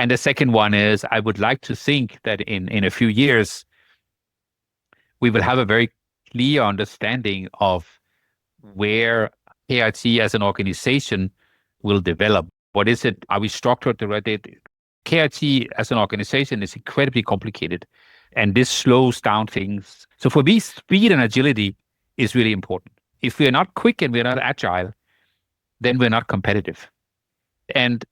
And the second one is I would like to think that in a few years, we will have a very clear understanding of where KIT as an organization will develop. What is it? Are we structured the right way? KIT as an organization is incredibly complicated, and this slows down things. So for me, speed and agility is really important. If we're not quick and we're not agile, then we're not competitive. And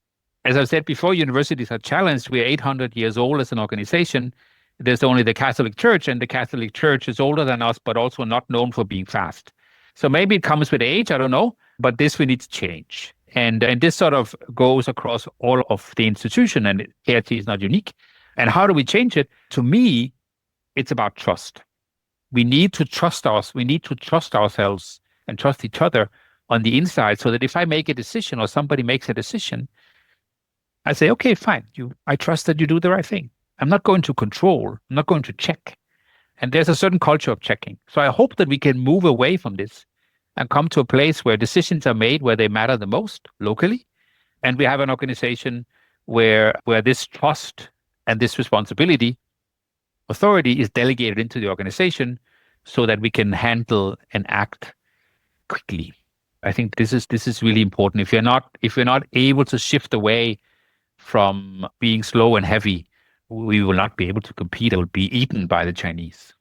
as I said before, universities are challenged. We're 800 years old as an organization. There's only the Catholic Church, and the Catholic Church is older than us, but also not known for being fast. So maybe it comes with age, I don't know, but this we need to change. And this sort of goes across all of the institution, and KIT is not unique. And how do we change it? To me, it's about trust. We need to trust ourselves and trust each other on the inside, so that if I make a decision or somebody makes a decision, I say, okay, fine. I trust that you do the right thing. I'm not going to control. I'm not going to check. And there's a certain culture of checking. So I hope that we can move away from this and come to a place where decisions are made where they matter the most locally. And we have an organization where this trust and this responsibility, authority is delegated into the organization so that we can handle and act quickly. I think this is really important. If we're not able to shift away from being slow and heavy, we will not be able to compete. It will be eaten by the Chinese.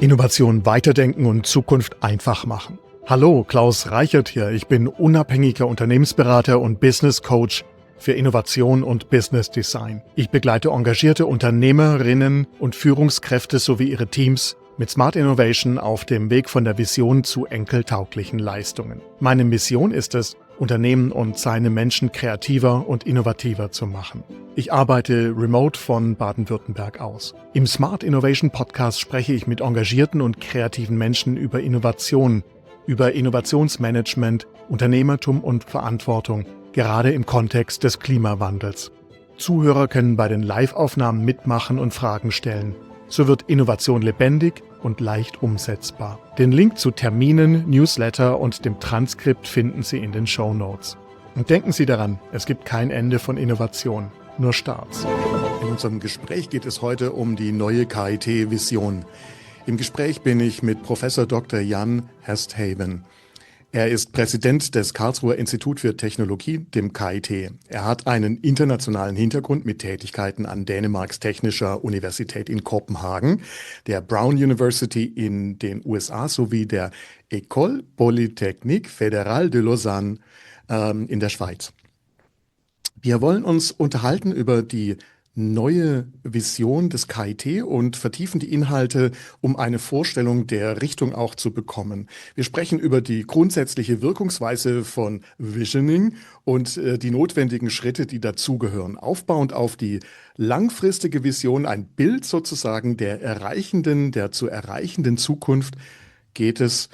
Innovation weiterdenken und Zukunft einfach machen. Hallo, Klaus Reichert hier. Ich bin unabhängiger Unternehmensberater und Business Coach für Innovation und Business Design. Ich begleite engagierte Unternehmerinnen und Führungskräfte sowie ihre Teams mit Smart Innovation auf dem Weg von der Vision zu enkeltauglichen Leistungen. Meine Mission ist es, Unternehmen und seine Menschen kreativer und innovativer zu machen. Ich arbeite remote von Baden-Württemberg aus. Im Smart Innovation Podcast spreche ich mit engagierten und kreativen Menschen über Innovation, über Innovationsmanagement, Unternehmertum und Verantwortung, gerade im Kontext des Klimawandels. Zuhörer können bei den Live-Aufnahmen mitmachen und Fragen stellen. So wird Innovation lebendig und leicht umsetzbar. Den Link zu Terminen, Newsletter und dem Transkript finden Sie in den Shownotes. Und denken Sie daran, es gibt kein Ende von Innovation, nur Starts. In unserem Gespräch geht es heute um die neue KIT-Vision. Im Gespräch bin ich mit Professor Dr. Jan Hesthaven. Er ist Präsident des Karlsruher Institut für Technologie, dem KIT. Er hat einen internationalen Hintergrund mit Tätigkeiten an Dänemarks Technischer Universität in Kopenhagen, der Brown University in den USA sowie der École Polytechnique Fédérale de Lausanne in der Schweiz. Wir wollen uns unterhalten über die neue Vision des KIT und vertiefen die Inhalte, um eine Vorstellung der Richtung auch zu bekommen. Wir sprechen über die grundsätzliche Wirkungsweise von Visioning und die notwendigen Schritte, die dazugehören. Aufbauend auf die langfristige Vision, ein Bild sozusagen der zu erreichenden Zukunft, geht es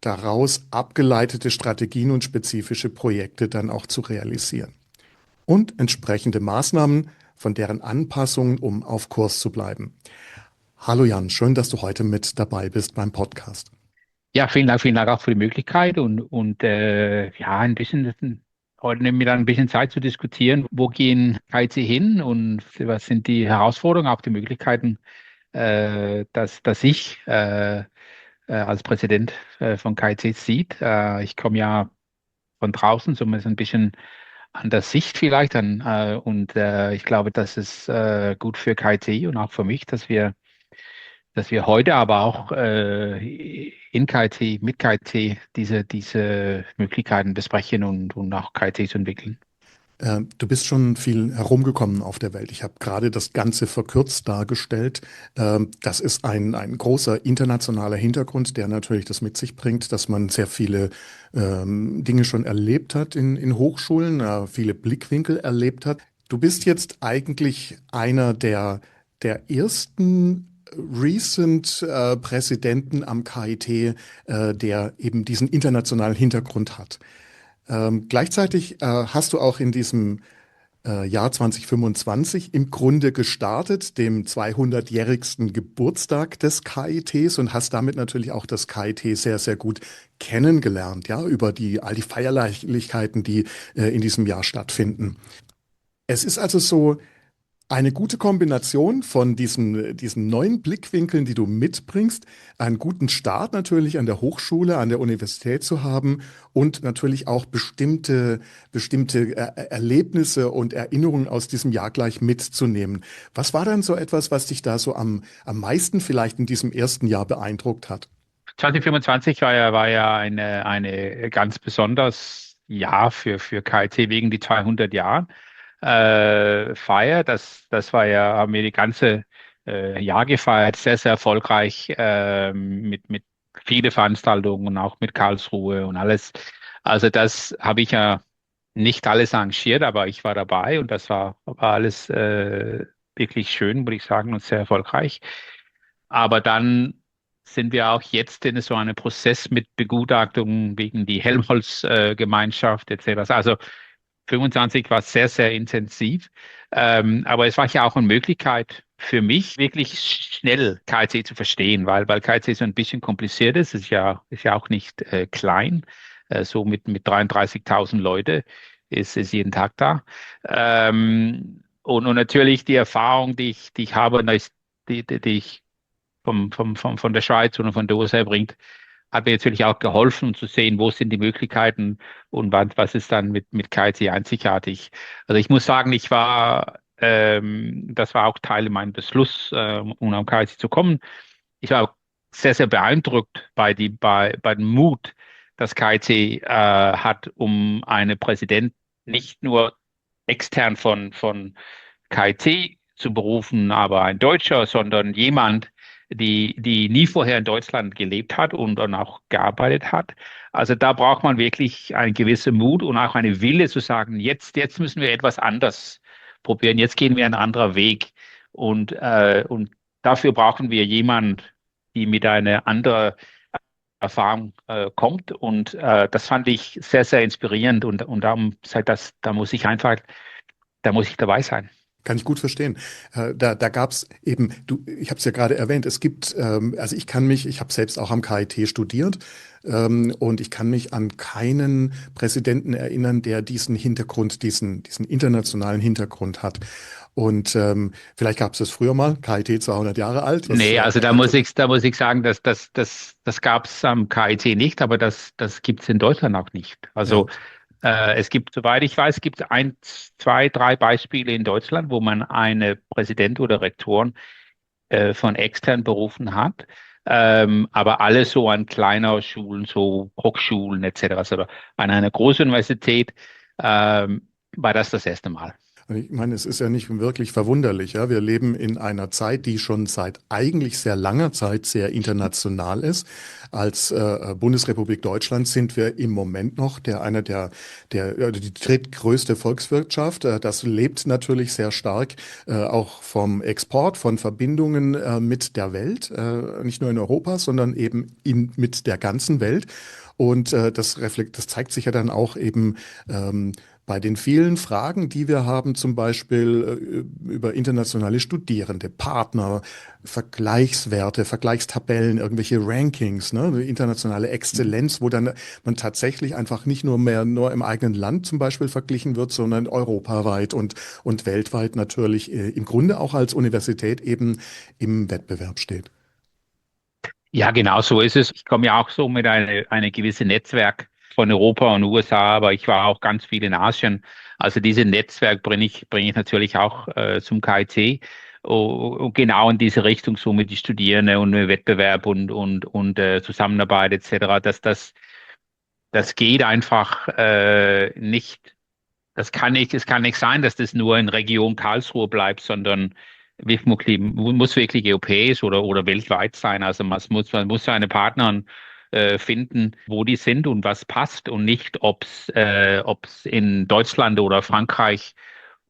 daraus, abgeleitete Strategien und spezifische Projekte dann auch zu realisieren. Und entsprechende Maßnahmen, von deren Anpassung, um auf Kurs zu bleiben. Hallo Jan, schön, dass du heute mit dabei bist beim Podcast. Ja, vielen Dank auch für die Möglichkeit und ein bisschen, heute nehmen wir dann ein bisschen Zeit zu diskutieren, wo gehen KIT hin und was sind die Herausforderungen, auch die Möglichkeiten, dass ich als Präsident von KIT sieht. Ich komme ja von draußen, so ein bisschen an der Sicht vielleicht und ich glaube, das ist gut für KIT und auch für mich, dass wir heute aber auch in KIT, mit KIT diese Möglichkeiten besprechen und auch KIT zu entwickeln. Du bist schon viel herumgekommen auf der Welt. Ich habe gerade das Ganze verkürzt dargestellt. Das ist ein großer internationaler Hintergrund, der natürlich das mit sich bringt, dass man sehr viele Dinge schon erlebt hat in Hochschulen, viele Blickwinkel erlebt hat. Du bist jetzt eigentlich einer der ersten recent Präsidenten am KIT, der eben diesen internationalen Hintergrund hat. Gleichzeitig hast du auch in diesem Jahr 2025 im Grunde gestartet, dem 200-jährigsten Geburtstag des KITs und hast damit natürlich auch das KIT sehr, sehr gut kennengelernt, ja, über all die Feierlichkeiten, die in diesem Jahr stattfinden. Es ist also so, eine gute Kombination von diesen neuen Blickwinkeln, die du mitbringst, einen guten Start natürlich an der Hochschule, an der Universität zu haben und natürlich auch bestimmte Erlebnisse und Erinnerungen aus diesem Jahr gleich mitzunehmen. Was war dann so etwas, was dich da so am meisten vielleicht in diesem ersten Jahr beeindruckt hat? 2025 war ja eine ganz besonderes Jahr für KIT wegen die 200 Jahre Feier. Das war ja, haben wir die ganze Jahr gefeiert, sehr, sehr erfolgreich mit viele Veranstaltungen und auch mit Karlsruhe und alles. Also das habe ich ja nicht alles arrangiert, aber ich war dabei und das war alles wirklich schön, würde ich sagen, und sehr erfolgreich. Aber dann sind wir auch jetzt in so einem Prozess mit Begutachtungen wegen die Helmholtz-Gemeinschaft etc. Also 25 war sehr, sehr intensiv. Aber es war ja auch eine Möglichkeit für mich, wirklich schnell KIT zu verstehen, weil KIT so ein bisschen kompliziert ist. Es ist ja auch nicht klein. So mit 33.000 Leute ist jeden Tag da. Und natürlich die Erfahrung, die ich habe, die ich von der Schweiz und von der USA bringt, hat mir natürlich auch geholfen, um zu sehen, wo sind die Möglichkeiten und was ist dann mit KIT einzigartig. Also ich muss sagen, das war auch Teil meines Beschluss, um am KIT zu kommen. Ich war auch sehr, sehr beeindruckt bei dem Mut, das KIT hat, um einen Präsident nicht nur extern von KIT zu berufen, aber ein Deutscher, sondern jemand, die nie vorher in Deutschland gelebt hat und dann auch gearbeitet hat. Also da braucht man wirklich einen gewissen Mut und auch eine Wille zu sagen, jetzt müssen wir etwas anders probieren, jetzt gehen wir einen anderen Weg. Und dafür brauchen wir jemanden, die mit einer anderen Erfahrung kommt. Und das fand ich sehr, sehr inspirierend. Und darum sagt das, da muss ich dabei sein. Kann ich gut verstehen. Da gab es eben, ich habe es ja gerade erwähnt, es gibt, also ich habe selbst auch am KIT studiert und ich kann mich an keinen Präsidenten erinnern, der diesen Hintergrund, diesen internationalen Hintergrund hat. Und vielleicht gab es das früher mal, KIT 200 Jahre alt. Nee, also da muss ich sagen, das gab es am KIT nicht, aber das gibt es in Deutschland auch nicht. Ja. Also es gibt, soweit ich weiß, gibt es eins, zwei, drei Beispiele in Deutschland, wo man eine Präsident oder Rektoren von extern berufen hat. Aber alles so an kleiner Schulen, so Hochschulen etc. Also an einer großen Universität war das erste Mal. Ich meine, es ist ja nicht wirklich verwunderlich, ja. Wir leben in einer Zeit, die schon seit eigentlich sehr langer Zeit sehr international ist. Als Bundesrepublik Deutschland sind wir im Moment noch die drittgrößte Volkswirtschaft. Das lebt natürlich sehr stark auch vom Export, von Verbindungen mit der Welt, nicht nur in Europa, sondern eben mit der ganzen Welt. Und das zeigt sich ja dann auch eben bei den vielen Fragen, die wir haben, zum Beispiel über internationale Studierende, Partner, Vergleichswerte, Vergleichstabellen, irgendwelche Rankings, ne, internationale Exzellenz, wo dann man tatsächlich einfach nicht nur im eigenen Land zum Beispiel verglichen wird, sondern europaweit und weltweit natürlich im Grunde auch als Universität eben im Wettbewerb steht. Ja, genau so ist es. Ich komme ja auch so mit eine gewisse Netzwerk von Europa und USA, aber ich war auch ganz viel in Asien. Also dieses Netzwerk bringe ich natürlich auch zum KIT. Und genau in diese Richtung, so mit die Studierenden und Wettbewerb und Zusammenarbeit etc. Das geht einfach nicht. Es kann nicht sein, dass das nur in Region Karlsruhe bleibt, sondern muss wirklich europäisch oder weltweit sein. Also man muss seine Partner finden, wo die sind und was passt und nicht, ob's in Deutschland oder Frankreich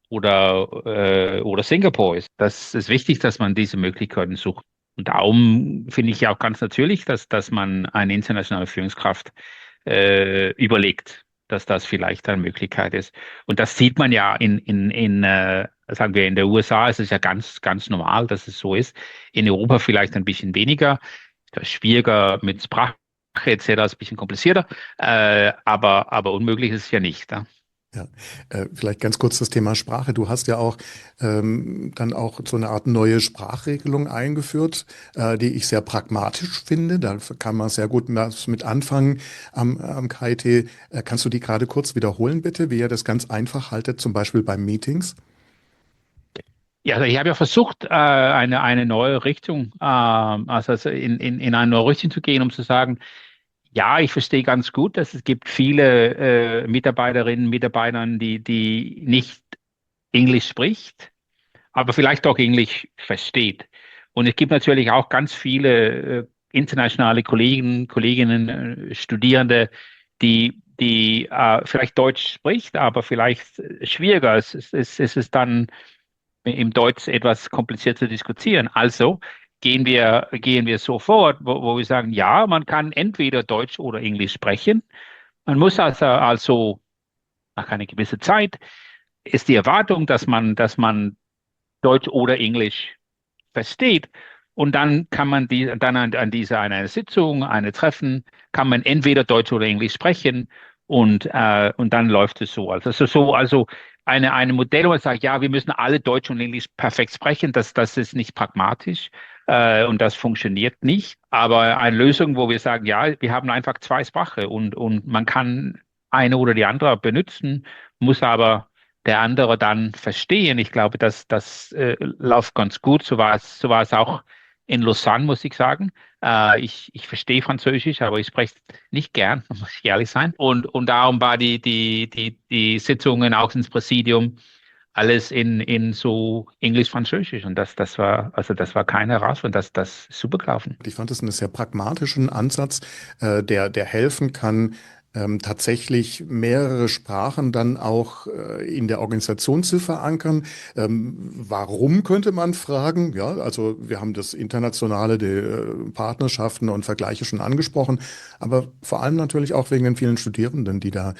oder Singapur ist. Das ist wichtig, dass man diese Möglichkeiten sucht. Und darum finde ich ja auch ganz natürlich, dass man eine internationale Führungskraft überlegt. dass das vielleicht eine Möglichkeit ist. Und das sieht man ja sagen wir, in der USA ist es ja ganz, ganz normal, dass es so ist. In Europa vielleicht ein bisschen weniger, schwieriger mit Sprache etc., ist ein bisschen komplizierter, aber unmöglich ist es ja nicht. Ja? Ja, vielleicht ganz kurz das Thema Sprache. Du hast ja auch dann auch so eine Art neue Sprachregelung eingeführt, die ich sehr pragmatisch finde. Da kann man sehr gut was mit anfangen am KIT. Kannst du die gerade kurz wiederholen, bitte, wie ihr das ganz einfach haltet, zum Beispiel bei Meetings? Ja, also ich habe ja versucht, eine neue Richtung, also in eine neue Richtung zu gehen, um zu sagen, ja, ich verstehe ganz gut, dass es gibt viele Mitarbeiterinnen und Mitarbeiter, die nicht Englisch spricht, aber vielleicht auch Englisch versteht. Und es gibt natürlich auch ganz viele internationale Kolleginnen, Studierende, die vielleicht Deutsch spricht, aber vielleicht schwieriger. Es ist dann im Deutsch etwas kompliziert zu diskutieren. Also gehen wir so vor, wo wir sagen, ja, man kann entweder Deutsch oder Englisch sprechen. Man muss also nach einer gewissen Zeit ist die Erwartung, dass man Deutsch oder Englisch versteht. Und dann kann man dann an dieser eine Sitzung, eine Treffen, kann man entweder Deutsch oder Englisch sprechen und dann läuft es so. Also eine Modell, wo man sagt, ja, wir müssen alle Deutsch und Englisch perfekt sprechen, das ist nicht pragmatisch und das funktioniert nicht. Aber eine Lösung, wo wir sagen, ja, wir haben einfach zwei Sprachen und man kann eine oder die andere benutzen, muss aber der andere dann verstehen. Ich glaube, das läuft ganz gut. So war es auch in Lausanne, muss ich sagen. Ich verstehe Französisch, aber ich spreche es nicht gern, muss ich ehrlich sein. Und darum war die Sitzungen auch ins Präsidium alles in so Englisch-Französisch. Und das war keine Herausforderung. Das ist super gelaufen. Ich fand es einen sehr pragmatischen Ansatz, der helfen kann, tatsächlich mehrere Sprachen dann auch in der Organisation zu verankern. Warum könnte man fragen? Ja, also wir haben das Internationale, die Partnerschaften und Vergleiche schon angesprochen, aber vor allem natürlich auch wegen den vielen Studierenden, die da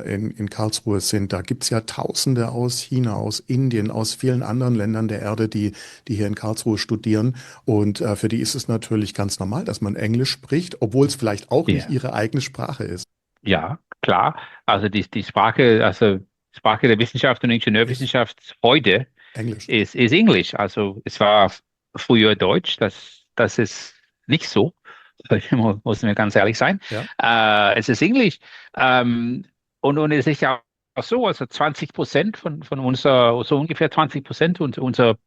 in Karlsruhe sind. Da gibt's ja Tausende aus China, aus Indien, aus vielen anderen Ländern der Erde, die hier in Karlsruhe studieren. Und für die ist es natürlich ganz normal, dass man Englisch spricht, obwohl es vielleicht auch nicht Ja. ihre eigene Sprache ist. Ja, klar. Also die Sprache, also Sprache der Wissenschaft und Ist Ingenieurwissenschaft heute Englisch. ist Englisch. Also es war früher Deutsch, das ist nicht so. Muss mir ganz ehrlich sein. Ja, Es ist Englisch. Und es ist ja auch so, also 20% von so ungefähr 20% unserer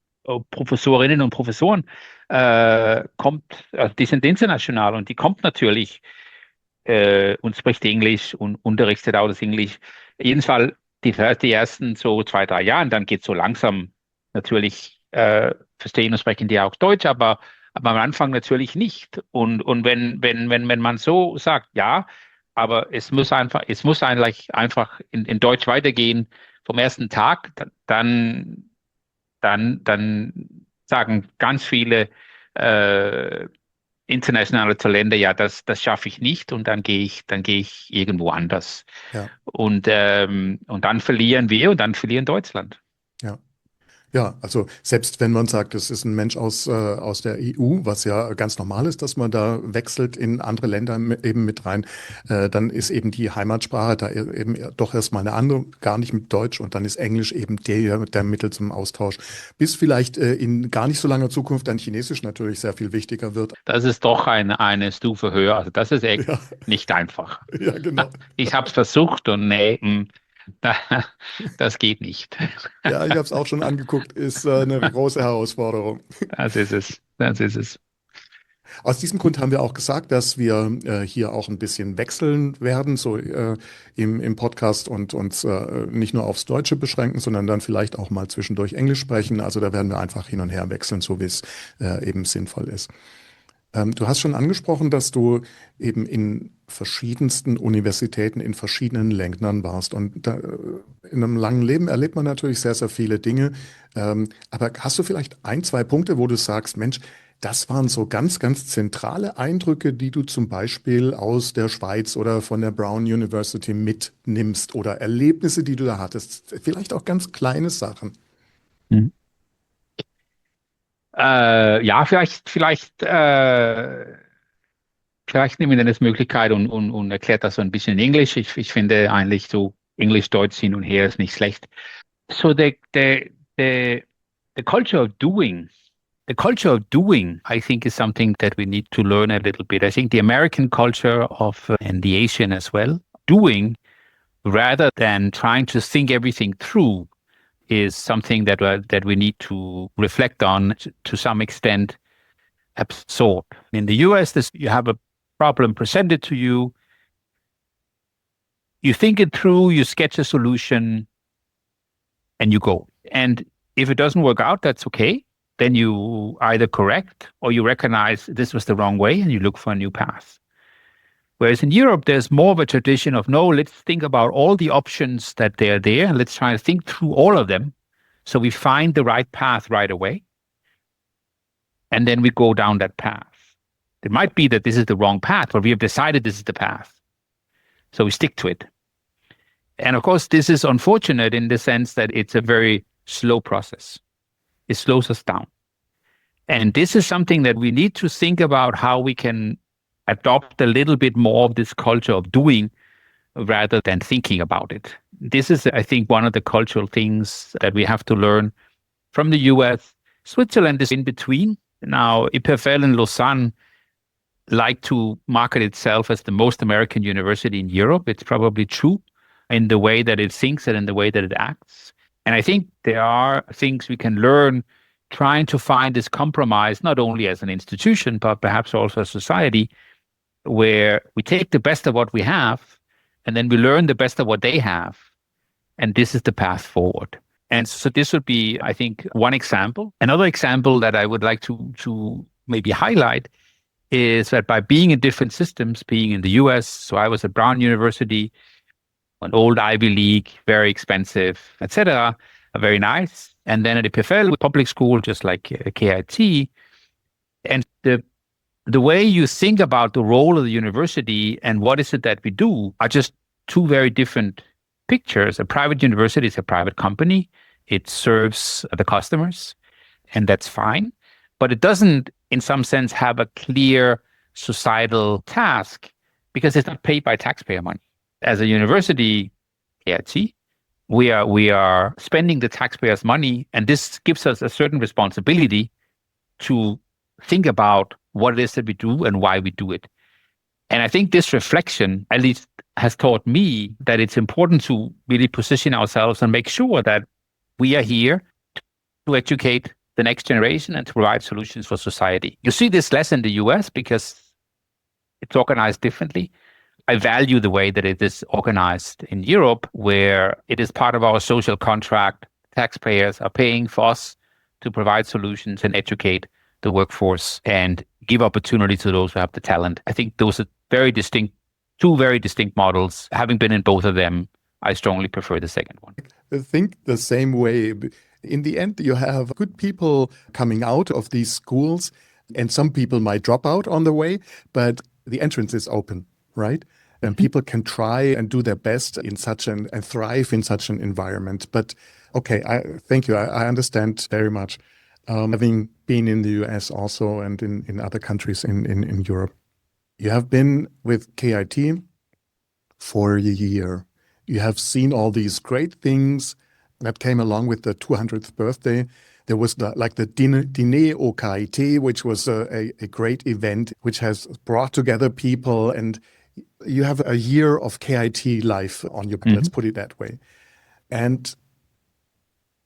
Professorinnen und Professoren die sind international und die kommt natürlich und spricht Englisch und unterrichtet auch das Englisch. Jedenfalls die ersten so 2, 3 Jahren, dann geht es so langsam natürlich verstehen und sprechen die auch Deutsch, aber am Anfang natürlich nicht. Und wenn man so sagt, ja, aber es muss eigentlich einfach in Deutsch weitergehen vom ersten Tag, dann sagen ganz viele äh, internationale Talente, ja, das schaffe ich nicht und dann gehe ich irgendwo anders. ja, Und dann verlieren wir und dann verlieren Deutschland. ja. Ja, also selbst wenn man sagt, es ist ein Mensch aus der EU, was ja ganz normal ist, dass man da wechselt in andere Länder eben mit rein, dann ist eben die Heimatsprache da eben doch erstmal eine andere, gar nicht mit Deutsch und dann ist Englisch eben der Mittel zum Austausch. Bis vielleicht in gar nicht so langer Zukunft dann Chinesisch natürlich sehr viel wichtiger wird. Das ist doch eine Stufe höher. Also das ist echt Ja, nicht einfach. ja, genau. Ich habe es versucht und nee, da- das geht nicht. Ja, ich habe es auch schon angeguckt, ist eine große Herausforderung. Das ist es. Das ist es. Aus diesem Grund haben wir auch gesagt, dass wir hier auch ein bisschen wechseln werden, so im Podcast und uns nicht nur aufs Deutsche beschränken, sondern dann vielleicht auch mal zwischendurch Englisch sprechen. Also da werden wir einfach hin und her wechseln, so wie es eben sinnvoll ist. Du hast schon angesprochen, dass du eben in verschiedensten Universitäten in verschiedenen Ländern warst. Und da, in einem langen Leben erlebt man natürlich sehr, sehr viele Dinge. Aber hast du vielleicht ein, zwei Punkte, wo du sagst, Mensch, Das waren so ganz, ganz zentrale Eindrücke, die du zum Beispiel aus der Schweiz oder von der Brown University mitnimmst oder Erlebnisse, die du da hattest. Vielleicht auch ganz kleine Sachen. Mhm. Ja, vielleicht nehme ich dann das Möglichkeit und erklärt das so ein bisschen in Englisch. Ich finde eigentlich so Englisch-Deutsch hin und her ist nicht schlecht. So the culture of doing, I think, is something that we need to learn a little bit. I think the American culture and the Asian as well, doing rather than trying to think everything through is something that we need to reflect on to some extent, absorb. In the US, you have a problem presented to you. You think it through, you sketch a solution, and you go. And if it doesn't work out, that's okay. Then you either correct or you recognize this was the wrong way and you look for a new path. Whereas in Europe, there's more of a tradition of, no, let's think about all the options that they're there and let's try to think through all of them so we find the right path right away. And then we go down that path. It might be that this is the wrong path, but we have decided this is the path. So we stick to it. And of course, this is unfortunate in the sense that it's a very slow process. It slows us down. And this is something that we need to think about how we can adopt a little bit more of this culture of doing rather than thinking about it. This is, I think, one of the cultural things that we have to learn from the US. Switzerland is in between. Now, Ep150 in Lausanne like to market itself as the most American university in Europe. It's probably true in the way that it thinks and in the way that it acts. And I think there are things we can learn trying to find this compromise, not only as an institution, but perhaps also as a society, where we take the best of what we have and then we learn the best of what they have. And this is the path forward. And so this would be, I think, one example. Another example that I would like to maybe highlight is that by being in different systems, being in the US, so I was at Brown University, an old Ivy League, very expensive, etc., very nice. And then at Ep150, public school, just like KIT. And the way you think about the role of the university and what is it that we do are just two very different pictures. A private university is a private company. It serves the customers, and that's fine. But it doesn't, in some sense, have a clear societal task because it's not paid by taxpayer money. As a university, KIT, we are spending the taxpayers' money, and this gives us a certain responsibility to think about what it is that we do and why we do it. And I think this reflection, at least, has taught me that it's important to really position ourselves and make sure that we are here to educate the next generation and to provide solutions for society. You see this less in the US because it's organized differently. I value the way that it is organized in Europe, where it is part of our social contract. Taxpayers are paying for us to provide solutions and educate the workforce and give opportunity to those who have the talent. I think those are two very distinct models. Having been in both of them, I strongly prefer the second one. I think the same way. In the end, you have good people coming out of these schools, and some people might drop out on the way, but the entrance is open, right? And people can try and do their best in and thrive in such an environment. But okay, thank you. I understand very much. Having been in the US also and in other countries in Europe. You have been with KIT for a year. You have seen all these great things that came along with the 200th birthday. There was the Dîner au KIT, which was a great event, which has brought together people, and you have a year of KIT life on your back, let's put it that way. And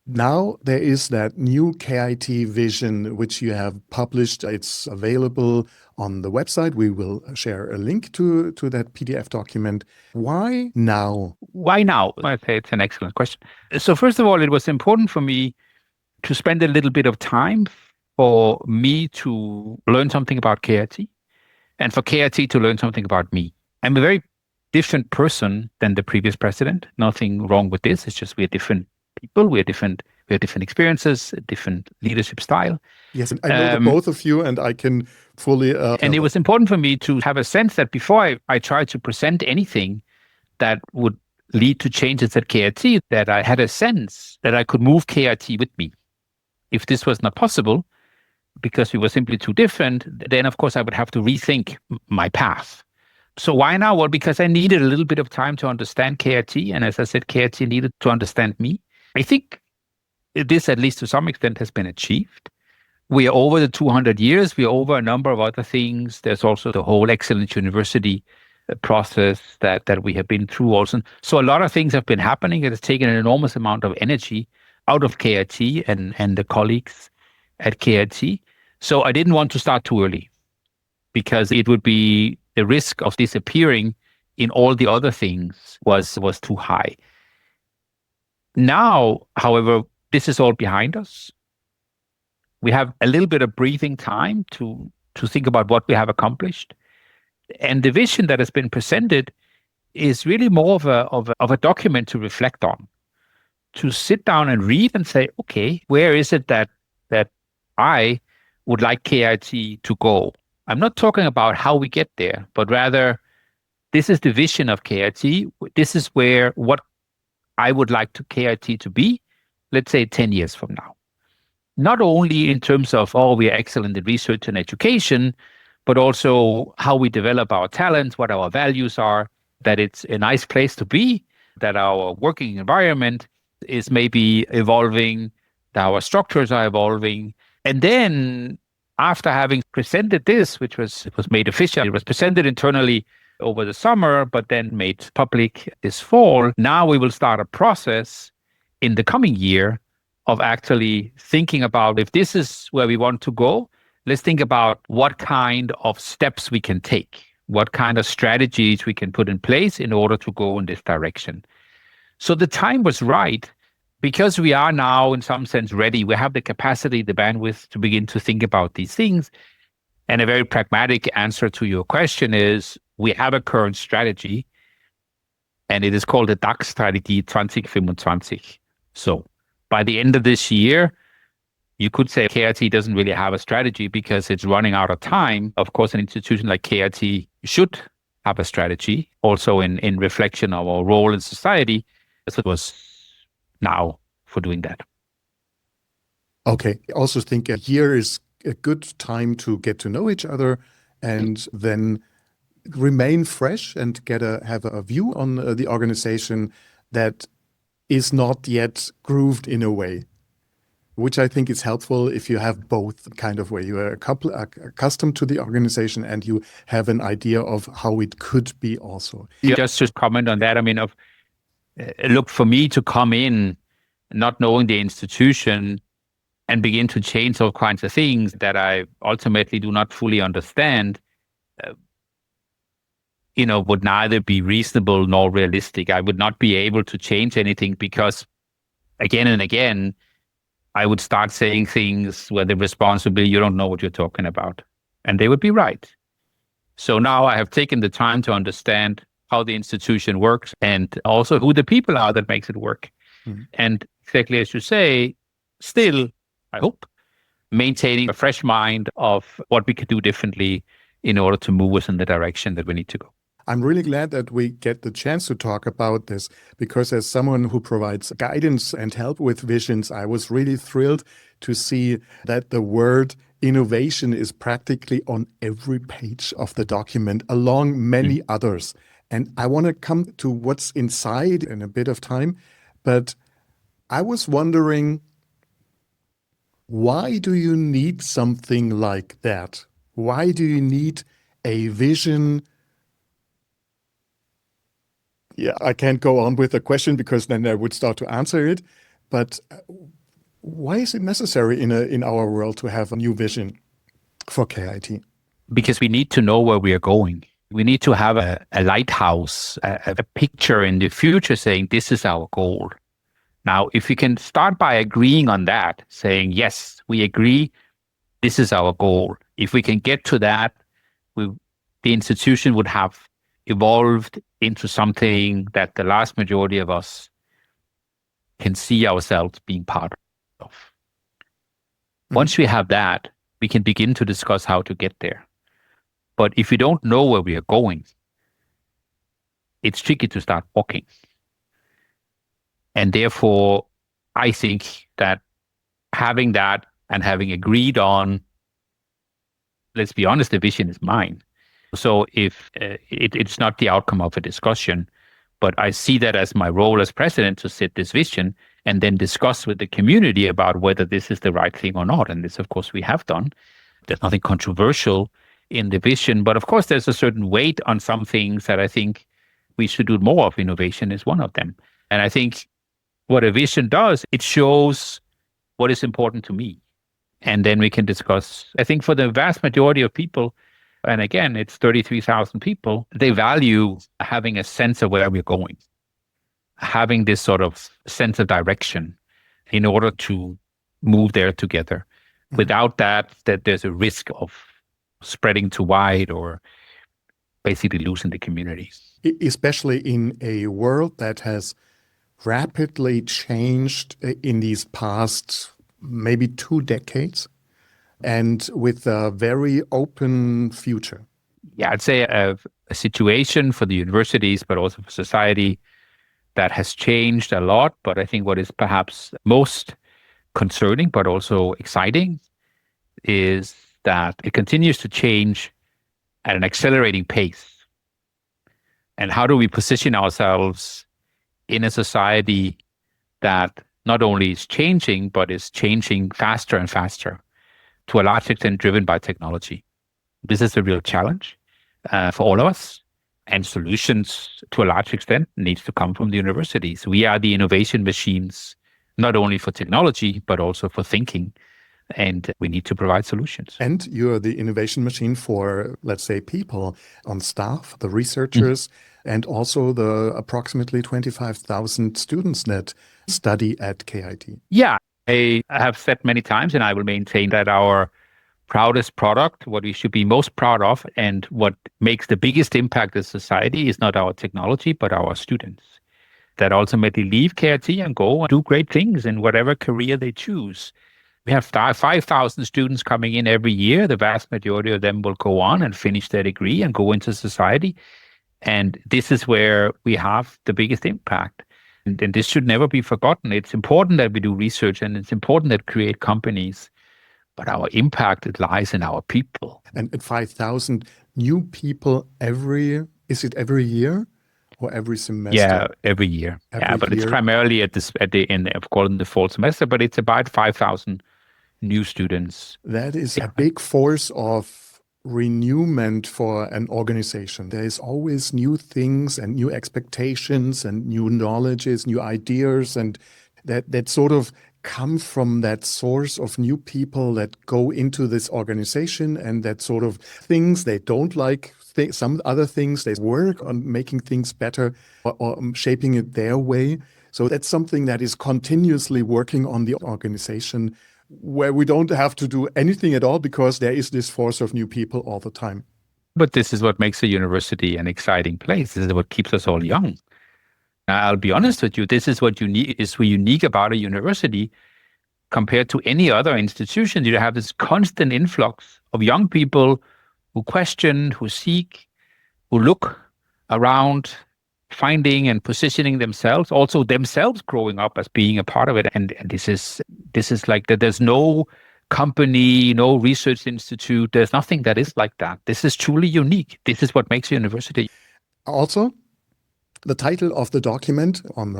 now there is that new KIT vision, which you have published. It's available on the website. We will share a link to that PDF document. Why now? Why now? I'd say it's an excellent question. So first of all, it was important for me to spend a little bit of time for me to learn something about KIT and for KIT to learn something about me. I'm a very different person than the previous president. Nothing wrong with this. It's just we're different people. We're different We have different experiences, different leadership style. Yes, and I know the both of you, and I can fully... and it was important for me to have a sense that before I tried to present anything that would lead to changes at KIT, that I had a sense that I could move KIT with me. If this was not possible, because we were simply too different, then of course I would have to rethink my path. So why now? Well, because I needed a little bit of time to understand KIT. And as I said, KIT needed to understand me. I think this, at least to some extent, has been achieved. We are over the 200 years. We are over a number of other things. There's also the whole Excellent University process that we have been through also. So a lot of things have been happening. It has taken an enormous amount of energy out of KIT and the colleagues at KIT. So I didn't want to start too early, because it would be the risk of disappearing in all the other things was too high. Now, however, this is all behind us. We have a little bit of breathing time to think about what we have accomplished. And the vision that has been presented is really more of a document to reflect on, to sit down and read and say, okay, where is it that I would like KIT to go? I'm not talking about how we get there, but rather this is the vision of KIT. This is what I would like KIT to be, let's say 10 years from now. Not only in terms of, we are excellent in research and education, but also how we develop our talents, what our values are, that it's a nice place to be, that our working environment is maybe evolving, that our structures are evolving. And then after having presented this, which was made official, it was presented internally over the summer, but then made public this fall. Now we will start a process in the coming year of actually thinking about, if this is where we want to go, let's think about what kind of steps we can take, what kind of strategies we can put in place in order to go in this direction. So the time was right, because we are now in some sense ready. We have the capacity, the bandwidth to begin to think about these things. And a very pragmatic answer to your question is, we have a current strategy, and it is called the DAX-Strategie 2025. So by the end of this year, you could say KIT doesn't really have a strategy because it's running out of time. Of course, an institution like KIT should have a strategy, also in reflection of our role in society, as it was now for doing that. Okay. I also think a year is a good time to get to know each other and then remain fresh and have a view on the organization that is not yet grooved in a way, which I think is helpful if you have both kind of way. You are accustomed to the organization and you have an idea of how it could be also. Just to comment on that, look, for me to come in not knowing the institution and begin to change all kinds of things that I ultimately do not fully understand, would neither be reasonable nor realistic. I would not be able to change anything because, again and again, I would start saying things where the response would be, you don't know what you're talking about. And they would be right. So now I have taken the time to understand how the institution works and also who the people are that makes it work. Mm-hmm. And exactly as you say, still, I hope, maintaining a fresh mind of what we could do differently in order to move us in the direction that we need to go. I'm really glad that we get the chance to talk about this, because as someone who provides guidance and help with visions, I was really thrilled to see that the word innovation is practically on every page of the document, along many others. And I want to come to what's inside in a bit of time, but I was wondering, why do you need something like that? Why do you need a vision? Yeah, I can't go on with the question because then I would start to answer it. But why is it necessary in our world to have a new vision for KIT? Because we need to know where we are going. We need to have a lighthouse, a picture in the future saying this is our goal. Now, if we can start by agreeing on that, saying, yes, we agree, this is our goal. If we can get to that, the institution would have evolved into something that the vast majority of us can see ourselves being part of. of. Once we have that, we can begin to discuss how to get there. But if we don't know where we are going, it's tricky to start walking. And therefore, I think that having that and having agreed on, let's be honest, the vision is mine. So if it's not the outcome of a discussion, but I see that as my role as president to set this vision and then discuss with the community about whether this is the right thing or not. And this, of course, we have done. There's nothing controversial in the vision, but of course, there's a certain weight on some things that I think we should do more of. Innovation is one of them. And I think what a vision does, it shows what is important to me. And then we can discuss. I think for the vast majority of people, and again, it's 33,000 people, they value having a sense of where we're going, having this sort of sense of direction in order to move there together. Without that there's a risk of spreading too wide or basically losing the community. Especially in a world that has rapidly changed in these past maybe 2 decades and with a very open future. Yeah, I'd say a situation for the universities, but also for society that has changed a lot. But I think what is perhaps most concerning, but also exciting, is that it continues to change at an accelerating pace. And how do we position ourselves in a society that not only is changing, but is changing faster and faster, to a large extent driven by technology? This is a real challenge for all of us. And solutions, to a large extent, needs to come from the universities. We are the innovation machines, not only for technology, but also for thinking. And we need to provide solutions. And you're the innovation machine for, let's say, people on staff, the researchers, and also the approximately 25,000 students that study at KIT. Yeah, I have said many times, and I will maintain that our proudest product, what we should be most proud of, and what makes the biggest impact in society is not our technology, but our students that ultimately leave KIT and go and do great things in whatever career they choose. We have 5,000 students coming in every year. The vast majority of them will go on and finish their degree and go into society. And this is where we have the biggest impact. And this should never be forgotten. It's important that we do research and it's important that we create companies, but our impact, it lies in our people. And 5,000 new people is it every year or every semester? Yeah, every year. But it's primarily in the fall semester, but it's about 5,000 new students. That is a big force of renewment for an organization. There is always new things and new expectations and new knowledges, new ideas, and that sort of come from that source of new people that go into this organization, and that sort of things they don't like, some other things they work on making things better or shaping it their way. So that's something that is continuously working on the organization, where we don't have to do anything at all because there is this force of new people all the time. But this is what makes a university an exciting place. This is what keeps us all young. I'll be honest with you, this is what is unique about a university compared to any other institution. You have this constant influx of young people who question, who seek, who look around, finding and positioning themselves, also themselves growing up as being a part of it. And this is like that. There's no company, no research institute. There's nothing that is like that. This is truly unique. This is what makes a university. Also, the title of the document on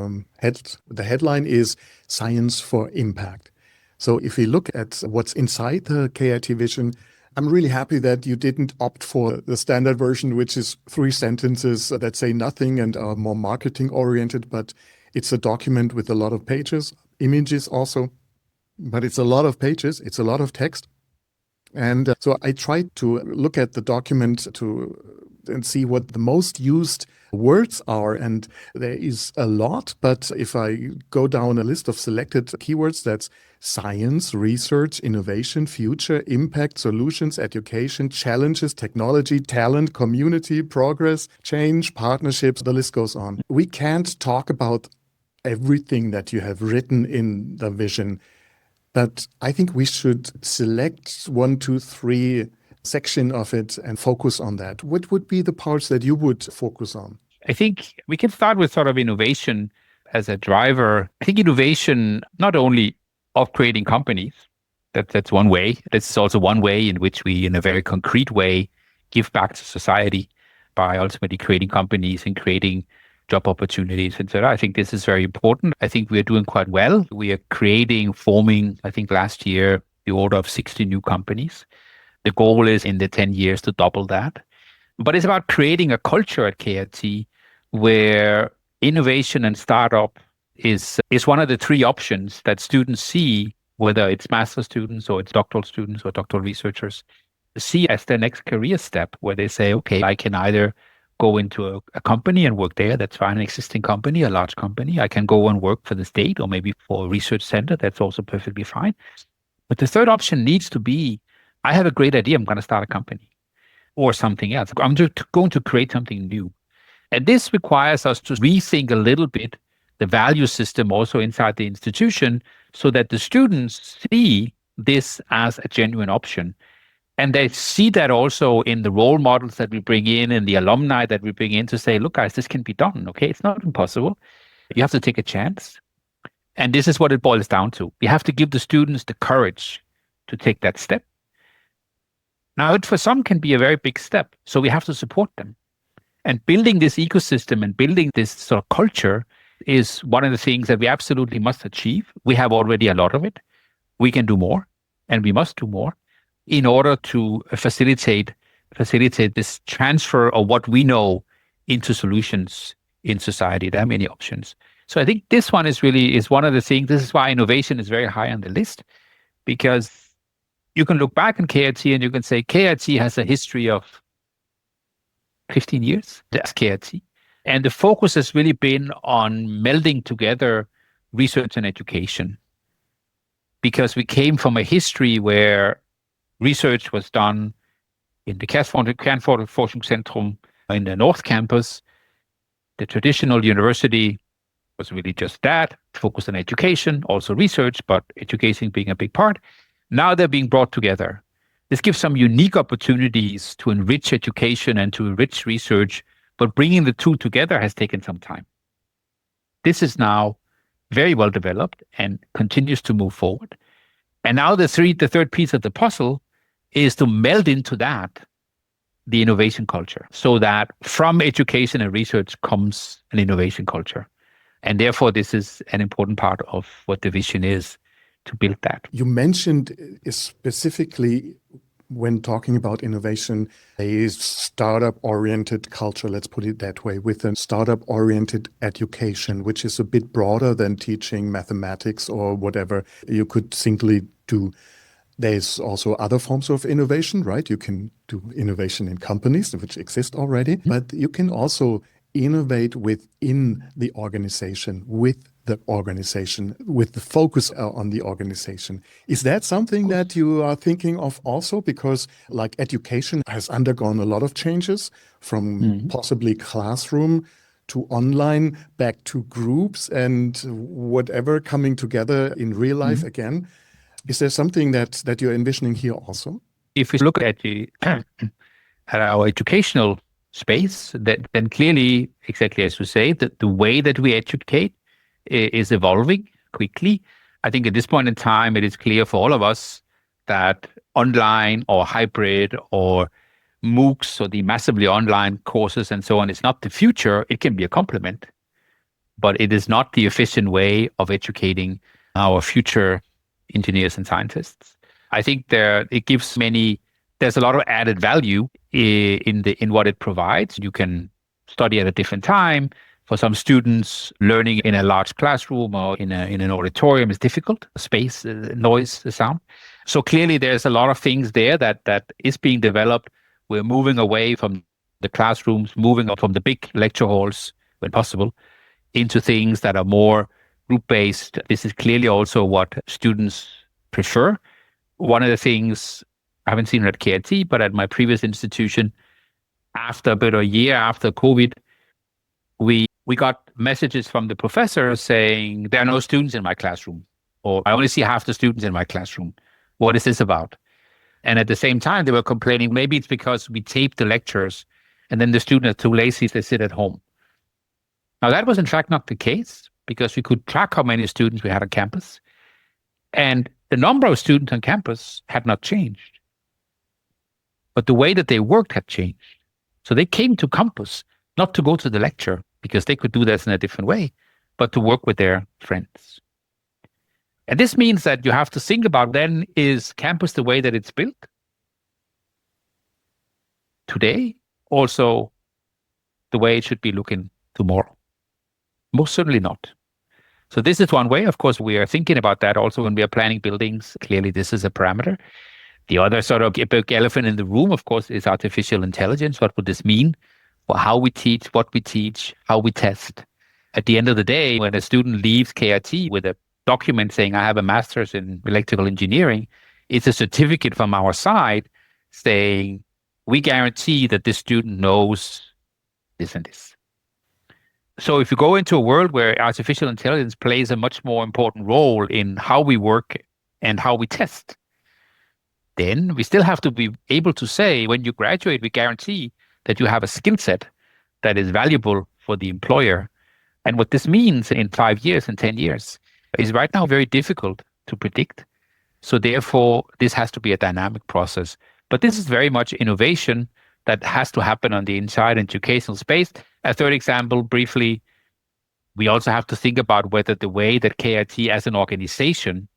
the headline is Science for Impact. So if we look at what's inside the KIT vision, I'm really happy that you didn't opt for the standard version, which is 3 sentences that say nothing and are more marketing oriented, but it's a document with a lot of pages, images also, but it's a lot of pages, it's a lot of text. And so I tried to look at the document and see what the most used words are. And there is a lot, but if I go down a list of selected keywords, that's science, research, innovation, future, impact, solutions, education, challenges, technology, talent, community, progress, change, partnerships, the list goes on. We can't talk about everything that you have written in the vision. But I think we should select 1, 2, 3 section of it and focus on that. What would be the parts that you would focus on? I think we can start with sort of innovation as a driver. I think innovation, not only of creating companies, that's one way. This is also one way in which we, in a very concrete way, give back to society by ultimately creating companies and creating job opportunities, etc. I think this is very important. I think we are doing quite well. We are forming, I think last year, the order of 60 new companies. The goal is in the 10 years to double that. But it's about creating a culture at KIT where innovation and startup is one of the 3 options that students see, whether it's master's students or it's doctoral students or doctoral researchers, see as their next career step, where they say, okay, I can either go into a company and work there, that's fine, an existing company, a large company. I can go and work for the state or maybe for a research center, that's also perfectly fine. But the third option needs to be, I have a great idea, I'm going to start a company or something else. I'm just going to create something new. And this requires us to rethink a little bit the value system also inside the institution so that the students see this as a genuine option. And they see that also in the role models that we bring in and the alumni that we bring in to say, look, guys, this can be done. Okay, it's not impossible. You have to take a chance. And this is what it boils down to. You have to give the students the courage to take that step. Now, it for some can be a very big step. So we have to support them. And building this ecosystem and building this sort of culture is one of the things that we absolutely must achieve. We have already a lot of it. We can do more, and we must do more in order to facilitate this transfer of what we know into solutions in society. There are many options. So I think this one is one of the things. This is why innovation is very high on the list, because you can look back in KIT and you can say KIT has a history of 15 years. That's KIT. And the focus has really been on melding together research and education, because we came from a history where research was done in the Kernforschungszentrum in the North Campus. The traditional university was really just that, focused on education, also research, but education being a big part. Now they're being brought together. This gives some unique opportunities to enrich education and to enrich research, but bringing the two together has taken some time. This is now very well developed and continues to move forward. And now the third piece of the puzzle is to meld into that the innovation culture, so that from education and research comes an innovation culture. And therefore, this is an important part of what the vision is, to build that. You mentioned specifically when talking about innovation, a startup-oriented culture, let's put it that way, with a startup-oriented education, which is a bit broader than teaching mathematics or whatever you could simply do. There's also other forms of innovation, right? You can do innovation in companies, which exist already, but you can also innovate within the organization, with the focus on the organization. Is that something that you are thinking of also? Because like education has undergone a lot of changes from possibly classroom to online, back to groups and whatever, coming together in real life again. Is there something that you're envisioning here also? If we look at our educational space, then clearly, exactly as you say, that the way that we educate is evolving quickly. I think at this point in time, it is clear for all of us that online or hybrid or MOOCs or the massively online courses and so on is not the future. It can be a complement, but it is not the efficient way of educating our future engineers and scientists. I think there's a lot of added value in what it provides. You can study at a different time. For some students, learning in a large classroom or in an auditorium is difficult. Space, noise, the sound. So clearly there's a lot of things there that is being developed. We're moving away from the classrooms, moving up from the big lecture halls, when possible, into things that are more group-based. This is clearly also what students prefer. One of the things, I haven't seen it at KIT, but at my previous institution, after about a year after COVID, we got messages from the professor saying, there are no students in my classroom. or I only see half the students in my classroom. What is this about? And at the same time, they were complaining, maybe it's because we tape the lectures and then the students are too lazy, they sit at home. Now, that was in fact not the case, because we could track how many students we had on campus. And the number of students on campus had not changed. But the way that they worked had changed. So they came to campus not to go to the lecture, because they could do this in a different way, but to work with their friends. And this means that you have to think about, then, is campus the way that it's built today also the way it should be looking tomorrow? Most certainly not. So this is one way. Of course, we are thinking about that also when we are planning buildings. Clearly, this is a parameter. The other sort of big elephant in the room, of course, is artificial intelligence. What would this mean for how we teach, what we teach, how we test? At the end of the day, when a student leaves KIT with a document saying, I have a master's in electrical engineering, it's a certificate from our side saying, we guarantee that this student knows this and this. So if you go into a world where artificial intelligence plays a much more important role in how we work and how we test, then we still have to be able to say, when you graduate, we guarantee that you have a skill set that is valuable for the employer. And what this means in 5 years and 10 years is right now very difficult to predict. So therefore, this has to be a dynamic process. But this is very much innovation that has to happen on the inside educational space. A third example, briefly, we also have to think about whether the way that KIT as an organization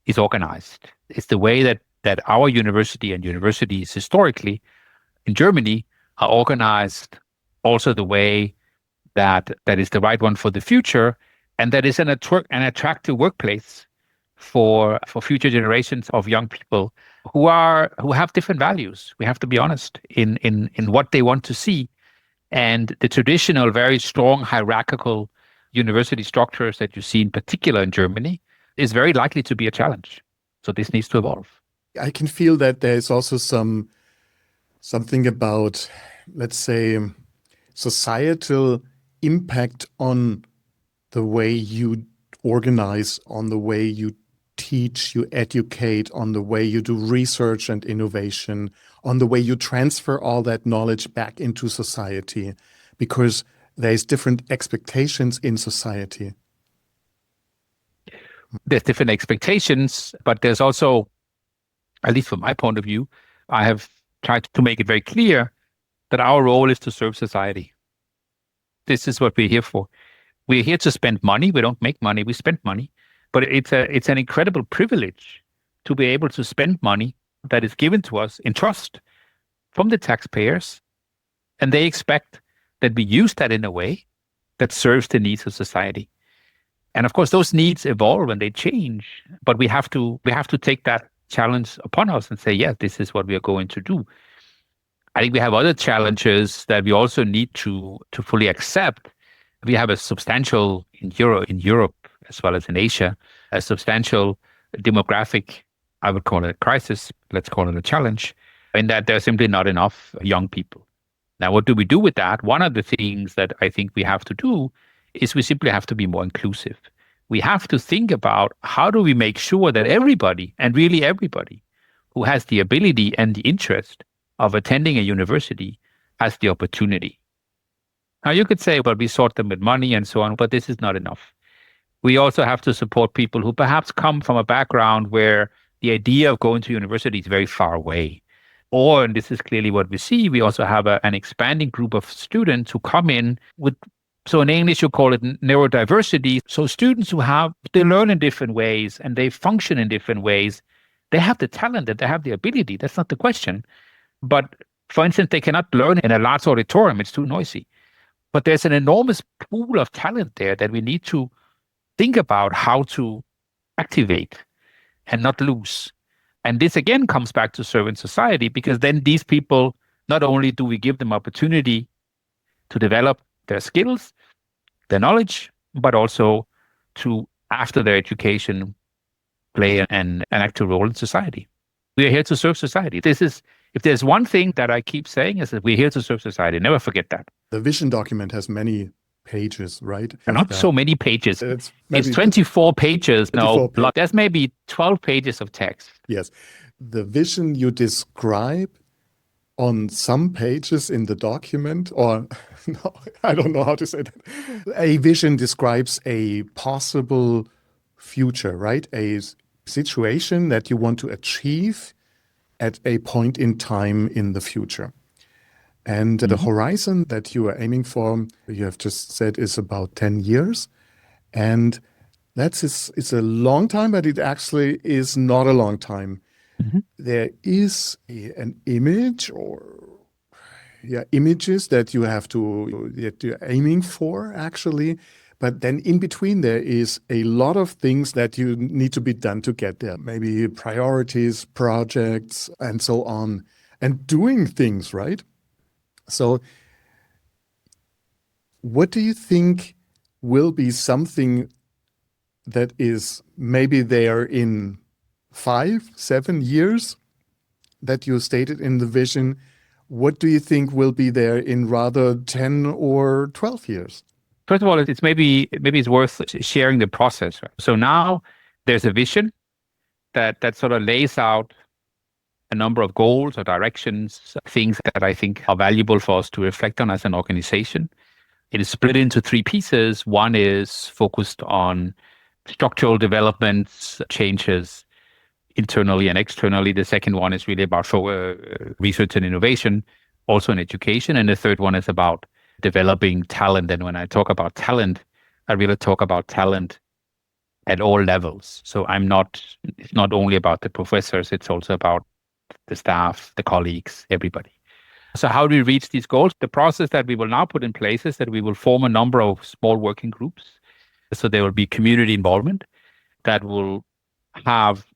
is organized. It's the way that our university and universities historically in Germany are organized, also the way that is the right one for the future, and that is an attractive workplace for future generations of young people who have different values. We have to be honest in what they want to see. And the traditional, very strong hierarchical university structures that you see in particular in Germany is very likely to be a challenge. So this needs to evolve. I can feel that there's also something about, let's say, societal impact on the way you organize, on the way you teach, you educate, on the way you do research and innovation, on the way you transfer all that knowledge back into society, because there's different expectations in society. There's different expectations, but there's also, at least from my point of view, I have tried to make it very clear that our role is to serve society. This is what we're here for. We're here to spend money. We don't make money, we spend money. But it's an incredible privilege to be able to spend money that is given to us in trust from the taxpayers. And they expect that we use that in a way that serves the needs of society. And of course, those needs evolve and they change. But we have to take that challenge upon us and say, yes, this is what we are going to do. I think we have other challenges that we also need to fully accept. We have a substantial, in Europe as well as in Asia, a substantial demographic, I would call it a crisis, let's call it a challenge, in that there are simply not enough young people. Now, what do we do with that? One of the things that I think we have to do is we simply have to be more inclusive. We have to think about how do we make sure that everybody, and really everybody, who has the ability and the interest of attending a university has the opportunity. Now, you could say, well, we sort them with money and so on, but this is not enough. We also have to support people who perhaps come from a background where the idea of going to university is very far away. Or, and this is clearly what we see, we also have an expanding group of students who come in with, so in English you call it neurodiversity. So students they learn in different ways and they function in different ways. They have the talent and they have the ability. That's not the question. But for instance, they cannot learn in a large auditorium. It's too noisy. But there's an enormous pool of talent there that we need to think about how to activate and not lose. And this again comes back to serving society, because then these people, not only do we give them opportunity to develop their skills, their knowledge, but also to, after their education, play an active role in society. We are here to serve society. If there's one thing that I keep saying, is that we're here to serve society. Never forget that. The vision document has many pages, right? Not so many pages. It's 24 pages. 24 No, there's maybe 12 pages of text. Yes. The vision you describe on some pages in the document, or no, I don't know how to say that. A vision describes a possible future, right? A situation that you want to achieve at a point in time in the future. And the horizon that you are aiming for, you have just said, is about 10 years. And it's a long time, but it actually is not a long time. There is an image or images that you're aiming for, actually. But then in between there is a lot of things that you need to be done to get there. Maybe priorities, projects, and so on. And doing things, right? So what do you think will be something that is maybe there in 5-7 years that you stated in the vision? What do you think will be there in rather 10 or 12 years? First of all, it's maybe it's worth sharing the process. Right? So now there's a vision that sort of lays out a number of goals or directions, things that I think are valuable for us to reflect on as an organization. It is split into 3 pieces. One is focused on structural developments, changes internally and externally. The second one is really about research and innovation, also in education. And the third one is about developing talent. And when I talk about talent, I really talk about talent at all levels. So it's not only about the professors, it's also about the staff, the colleagues, everybody. So how do we reach these goals? The process that we will now put in place is that we will form a number of small working groups. So there will be community involvement that will have,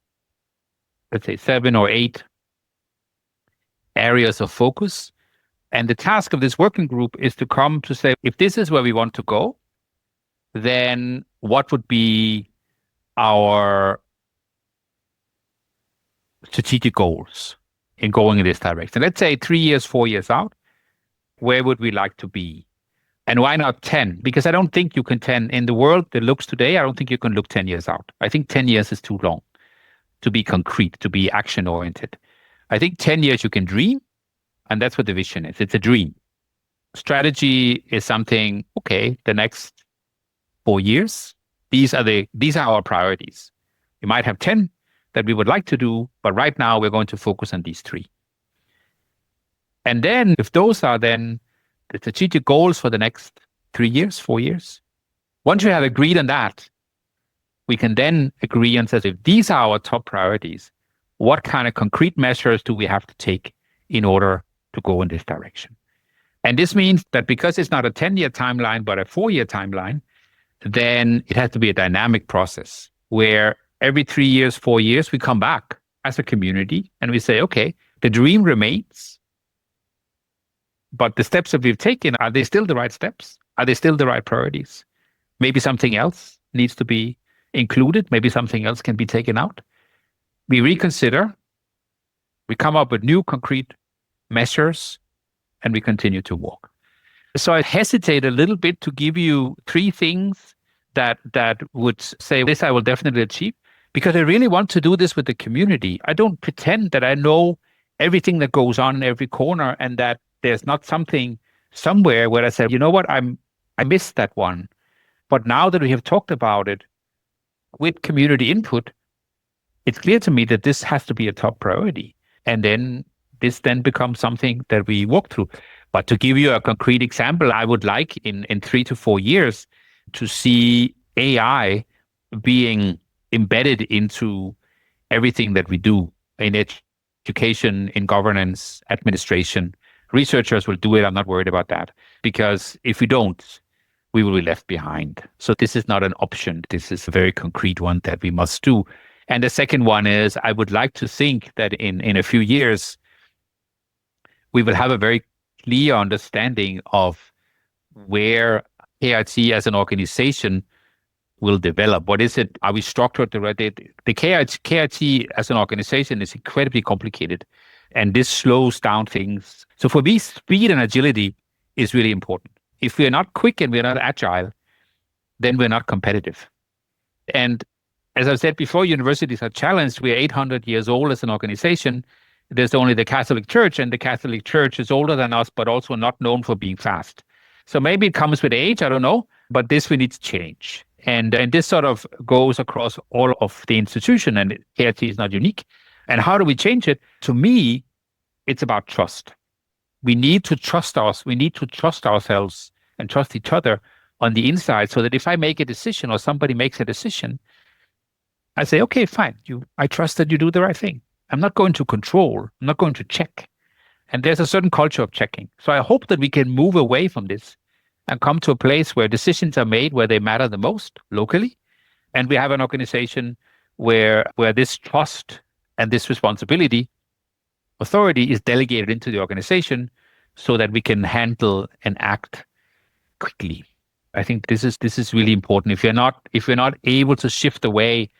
let's say, 7 or 8 areas of focus. And the task of this working group is to come to say, if this is where we want to go, then what would be our strategic goals in going in this direction? Let's say 3 years, 4 years out, where would we like to be? And why not 10? Because I don't think you can 10 in the world that looks today. I don't think you can look 10 years out. I think 10 years is too long to be concrete, to be action oriented. I think 10 years you can dream. And that's what the vision is. It's a dream. Strategy is something, okay, the next 4 years, these are our priorities. We might have 10 that we would like to do, but right now we're going to focus on these 3. And then if those are then the strategic goals for the next 3 years, 4 years, once we have agreed on that, we can then agree and say, if these are our top priorities, what kind of concrete measures do we have to take in order to go in this direction? And this means that because it's not a 10-year timeline, but a 4-year timeline, then it has to be a dynamic process where every 3 years, 4 years, we come back as a community and we say, okay, the dream remains, but the steps that we've taken, are they still the right steps? Are they still the right priorities? Maybe something else needs to be included. Maybe something else can be taken out. We reconsider, we come up with new concrete measures, and we continue to walk. So I hesitate a little bit to give you 3 things that would say, this I will definitely achieve, because I really want to do this with the community. I don't pretend that I know everything that goes on in every corner and that there's not something somewhere where I say, you know what, I missed that one. But now that we have talked about it with community input, it's clear to me that this has to be a top priority. And then this then becomes something that we walk through. But to give you a concrete example, I would like in 3 to 4 years to see AI being embedded into everything that we do in education, in governance, administration. Researchers will do it. I'm not worried about that. Because if we don't, we will be left behind. So this is not an option. This is a very concrete one that we must do. And the second one is, I would like to think that in a few years, we will have a very clear understanding of where KIT as an organization will develop. What is it? Are we structured the right way? The KIT as an organization is incredibly complicated, and this slows down things. So for me, speed and agility is really important If we're not quick and we're not agile, then we're not competitive. And as I said before, universities are challenged. We're 800 years old as an organization. There's only the Catholic Church, and the Catholic Church is older than us, but also not known for being fast. So maybe it comes with age, I don't know, but this we need to change. And this sort of goes across all of the institution, and KIT is not unique. And how do we change it? To me, it's about trust. We need to trust ourselves and trust each other on the inside, so that if I make a decision or somebody makes a decision, I say, okay, fine. I trust that you do the right thing. I'm not going to control. I'm not going to check. And there's a certain culture of checking. So I hope that we can move away from this and come to a place where decisions are made where they matter the most locally. And we have an organization where this trust and this responsibility, authority is delegated into the organization so that we can handle and act quickly. I think this is really important. If we're not able to shift away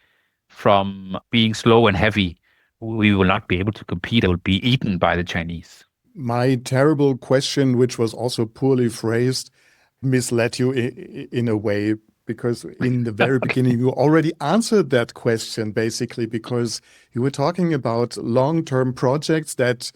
from being slow and heavy, we will not be able to compete. It will be eaten by the Chinese. My terrible question, which was also poorly phrased, misled you in a way, because in the very beginning, you already answered that question, basically, because you were talking about long-term projects that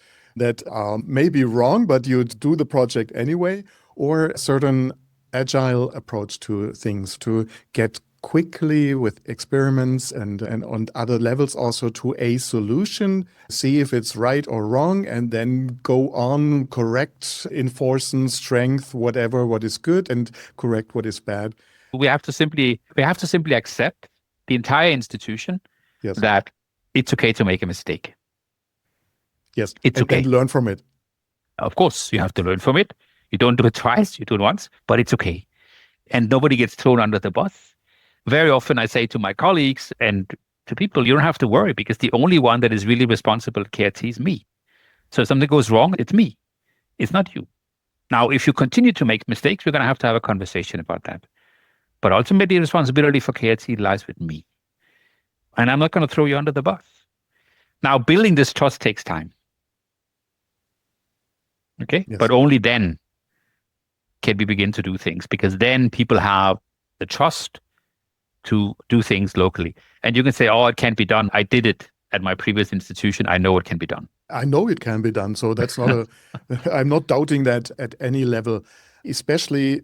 are maybe wrong, but you do the project anyway, or a certain agile approach to things to get quickly with experiments and on other levels also to a solution, see if it's right or wrong, and then go on, correct, enforce, strength, whatever, what is good, and correct what is bad. We have to simply accept the entire institution that it's okay to make a mistake. Yes, it's okay. And learn from it. Of course, you have to learn from it. You don't do it twice, you do it once, but it's okay. And nobody gets thrown under the bus. Very often I say to my colleagues and to people, you don't have to worry, because the only one that is really responsible at KIT is me. So if something goes wrong, it's me. It's not you. Now, if you continue to make mistakes, we're going to have a conversation about that. But ultimately, the responsibility for KIT lies with me. And I'm not going to throw you under the bus. Now, building this trust takes time. Okay? Yes. But only then can we begin to do things, because then people have the trust to do things locally. And you can say, oh, it can't be done. I did it at my previous institution. I know it can be done. I know it can be done. So that's not I'm not doubting that at any level, especially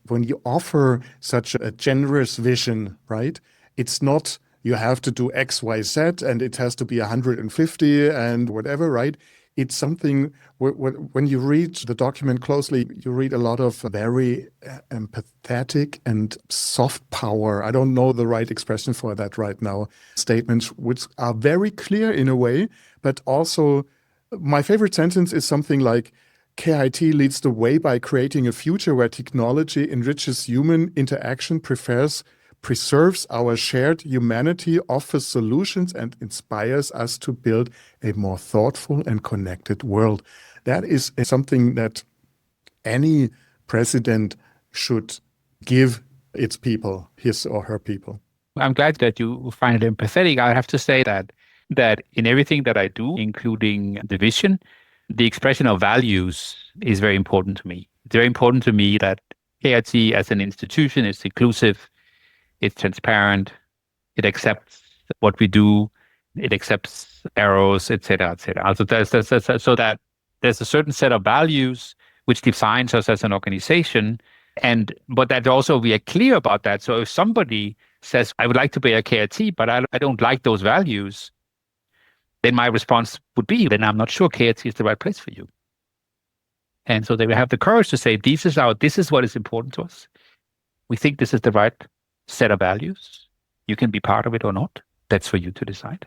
when you offer such a generous vision, right? It's not you have to do X, Y, Z, and it has to be 150 and whatever, right? It's something when you read the document closely, you read a lot of very empathetic and soft power. I don't know the right expression for that right now. Statements which are very clear in a way, but also my favorite sentence is something like, KIT leads the way by creating a future where technology enriches human interaction, preserves our shared humanity, offers solutions, and inspires us to build a more thoughtful and connected world. That is something that any president should give its people, his or her people. I'm glad that you find it empathetic. I have to say that in everything that I do, including the vision, the expression of values is very important to me. It's very important to me that KIT as an institution is inclusive, it's transparent, it accepts what we do, it accepts errors, etc., etc. So that there's a certain set of values which defines us as an organization, but that also we are clear about that. So if somebody says, I would like to be a KIT, but I don't like those values, then my response would be, then I'm not sure KIT is the right place for you. And so they will have the courage to say, this is what is important to us. We think this is the right set of values. You can be part of it or not. That's for you to decide.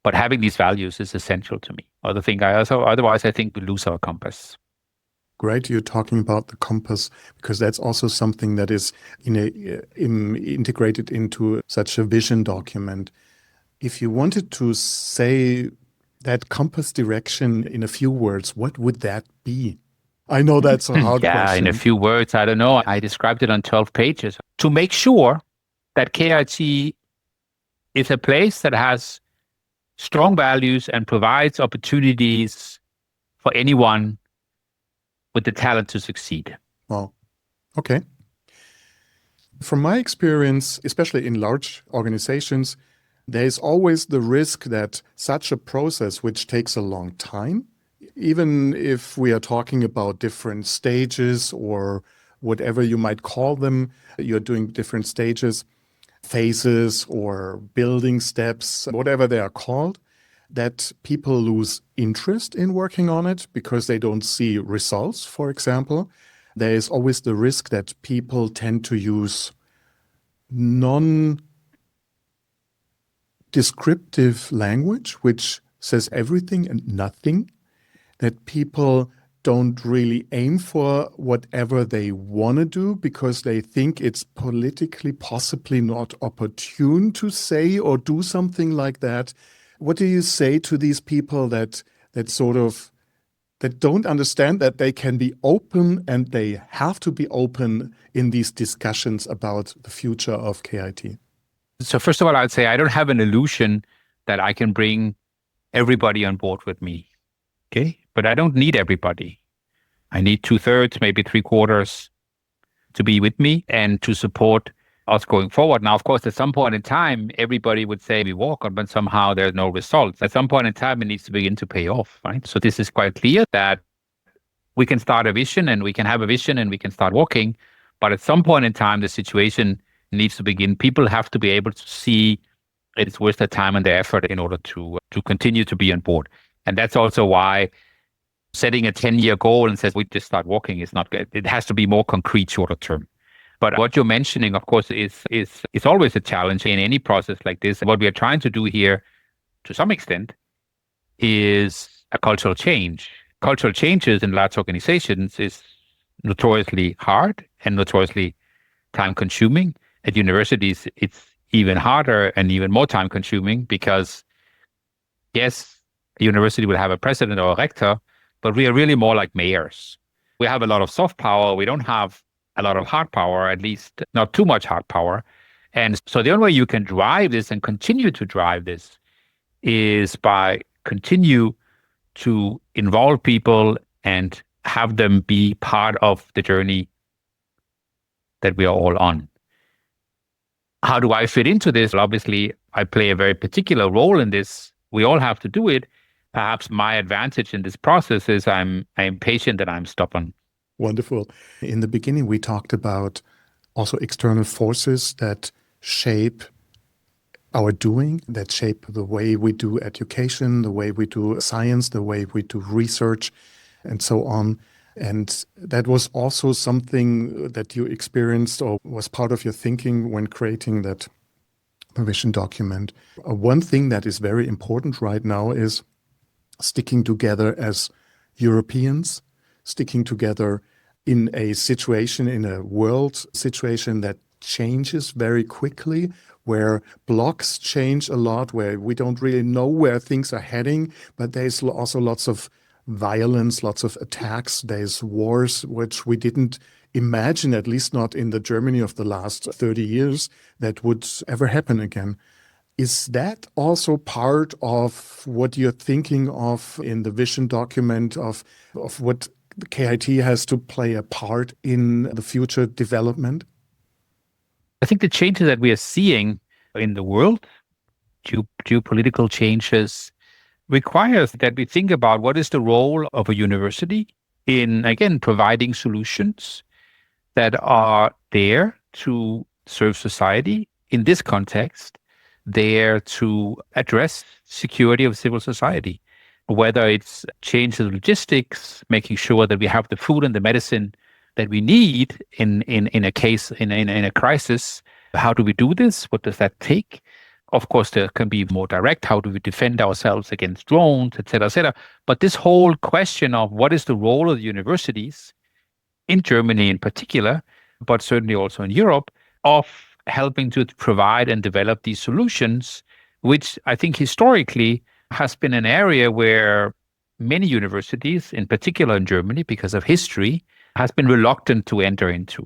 But having these values is essential to me. Otherwise, I think we lose our compass. Great, you're talking about the compass, because that's also something that is integrated into such a vision document. If you wanted to say that compass direction in a few words, what would that be? I know that's a hard question. In a few words, I don't know. I described it on 12 pages. To make sure that KIT is a place that has strong values and provides opportunities for anyone with the talent to succeed. Wow. Okay. From my experience, especially in large organizations, there is always the risk that such a process, which takes a long time, even if we are talking about different stages or whatever you might call them, you're doing different stages, phases or building steps, whatever they are called, that people lose interest in working on it because they don't see results, for example. There is always the risk that people tend to use non-descriptive language, which says everything and nothing, that people don't really aim for whatever they want to do because they think it's politically possibly not opportune to say or do something like that. What do you say to these people that don't understand that they can be open and they have to be open in these discussions about the future of KIT? So first of all, I'd say I don't have an illusion that I can bring everybody on board with me. Okay. But I don't need everybody. I need 2/3, maybe 3/4 to be with me and to support us going forward. Now, of course, at some point in time, everybody would say we walk on, but somehow there's no results. At some point in time, it needs to begin to pay off, right? So this is quite clear that we can start a vision and we can have a vision and we can start walking. But at some point in time, the situation needs to begin. People have to be able to see it's worth their time and their effort in order to continue to be on board. And that's also why setting a 10-year goal and says we just start walking is not good. It has to be more concrete, shorter term. But what you're mentioning, of course, is always a challenge in any process like this. What we are trying to do here, to some extent, is a cultural change. Cultural changes in large organizations is notoriously hard and notoriously time-consuming. At universities, it's even harder and even more time-consuming because, yes, a university will have a president or a rector, but we are really more like mayors. We have a lot of soft power. We don't have a lot of hard power, at least not too much hard power. And so the only way you can drive this and continue to drive this is by continue to involve people and have them be part of the journey that we are all on. How do I fit into this? Well, obviously, I play a very particular role in this. We all have to do it. Perhaps my advantage in this process is I'm patient and I'm stubborn. Wonderful. In the beginning, we talked about also external forces that shape our doing, that shape the way we do education, the way we do science, the way we do research, and so on. And that was also something that you experienced or was part of your thinking when creating that vision document. One thing that is very important right now is sticking together as Europeans, sticking together in a situation, in a world situation that changes very quickly, where blocks change a lot, where we don't really know where things are heading, but there's also lots of violence, lots of attacks, there's wars, which we didn't imagine, at least not in the Germany of the last 30 years, that would ever happen again. Is that also part of what you're thinking of in the vision document of what the KIT has to play a part in the future development? I think the changes that we are seeing in the world, geopolitical changes, requires that we think about what is the role of a university in, again, providing solutions that are there to serve society in this context, there to address security of civil society, whether it's change the logistics, making sure that we have the food and the medicine that we need in a case, in a crisis. How do we do this? What does that take? Of course, there can be more direct. How do we defend ourselves against drones, et cetera, et cetera? But this whole question of what is the role of the universities in Germany in particular, but certainly also in Europe, of helping to provide and develop these solutions, which I think historically has been an area where many universities, in particular in Germany, because of history, has been reluctant to enter into.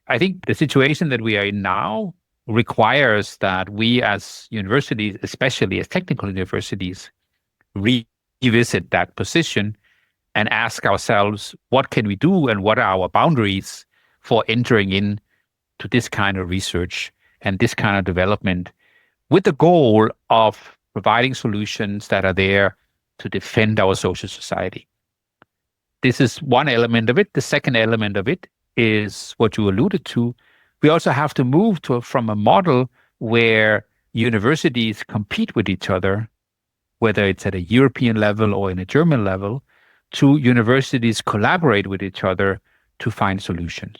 I think the situation that we are in now requires that we as universities, especially as technical universities, revisit that position and ask ourselves, what can we do and what are our boundaries for entering in to this kind of research and this kind of development with the goal of providing solutions that are there to defend our social society. This is one element of it. The second element of it is what you alluded to. We also have to move from a model where universities compete with each other, whether it's at a European level or in a German level, to universities collaborate with each other to find solutions.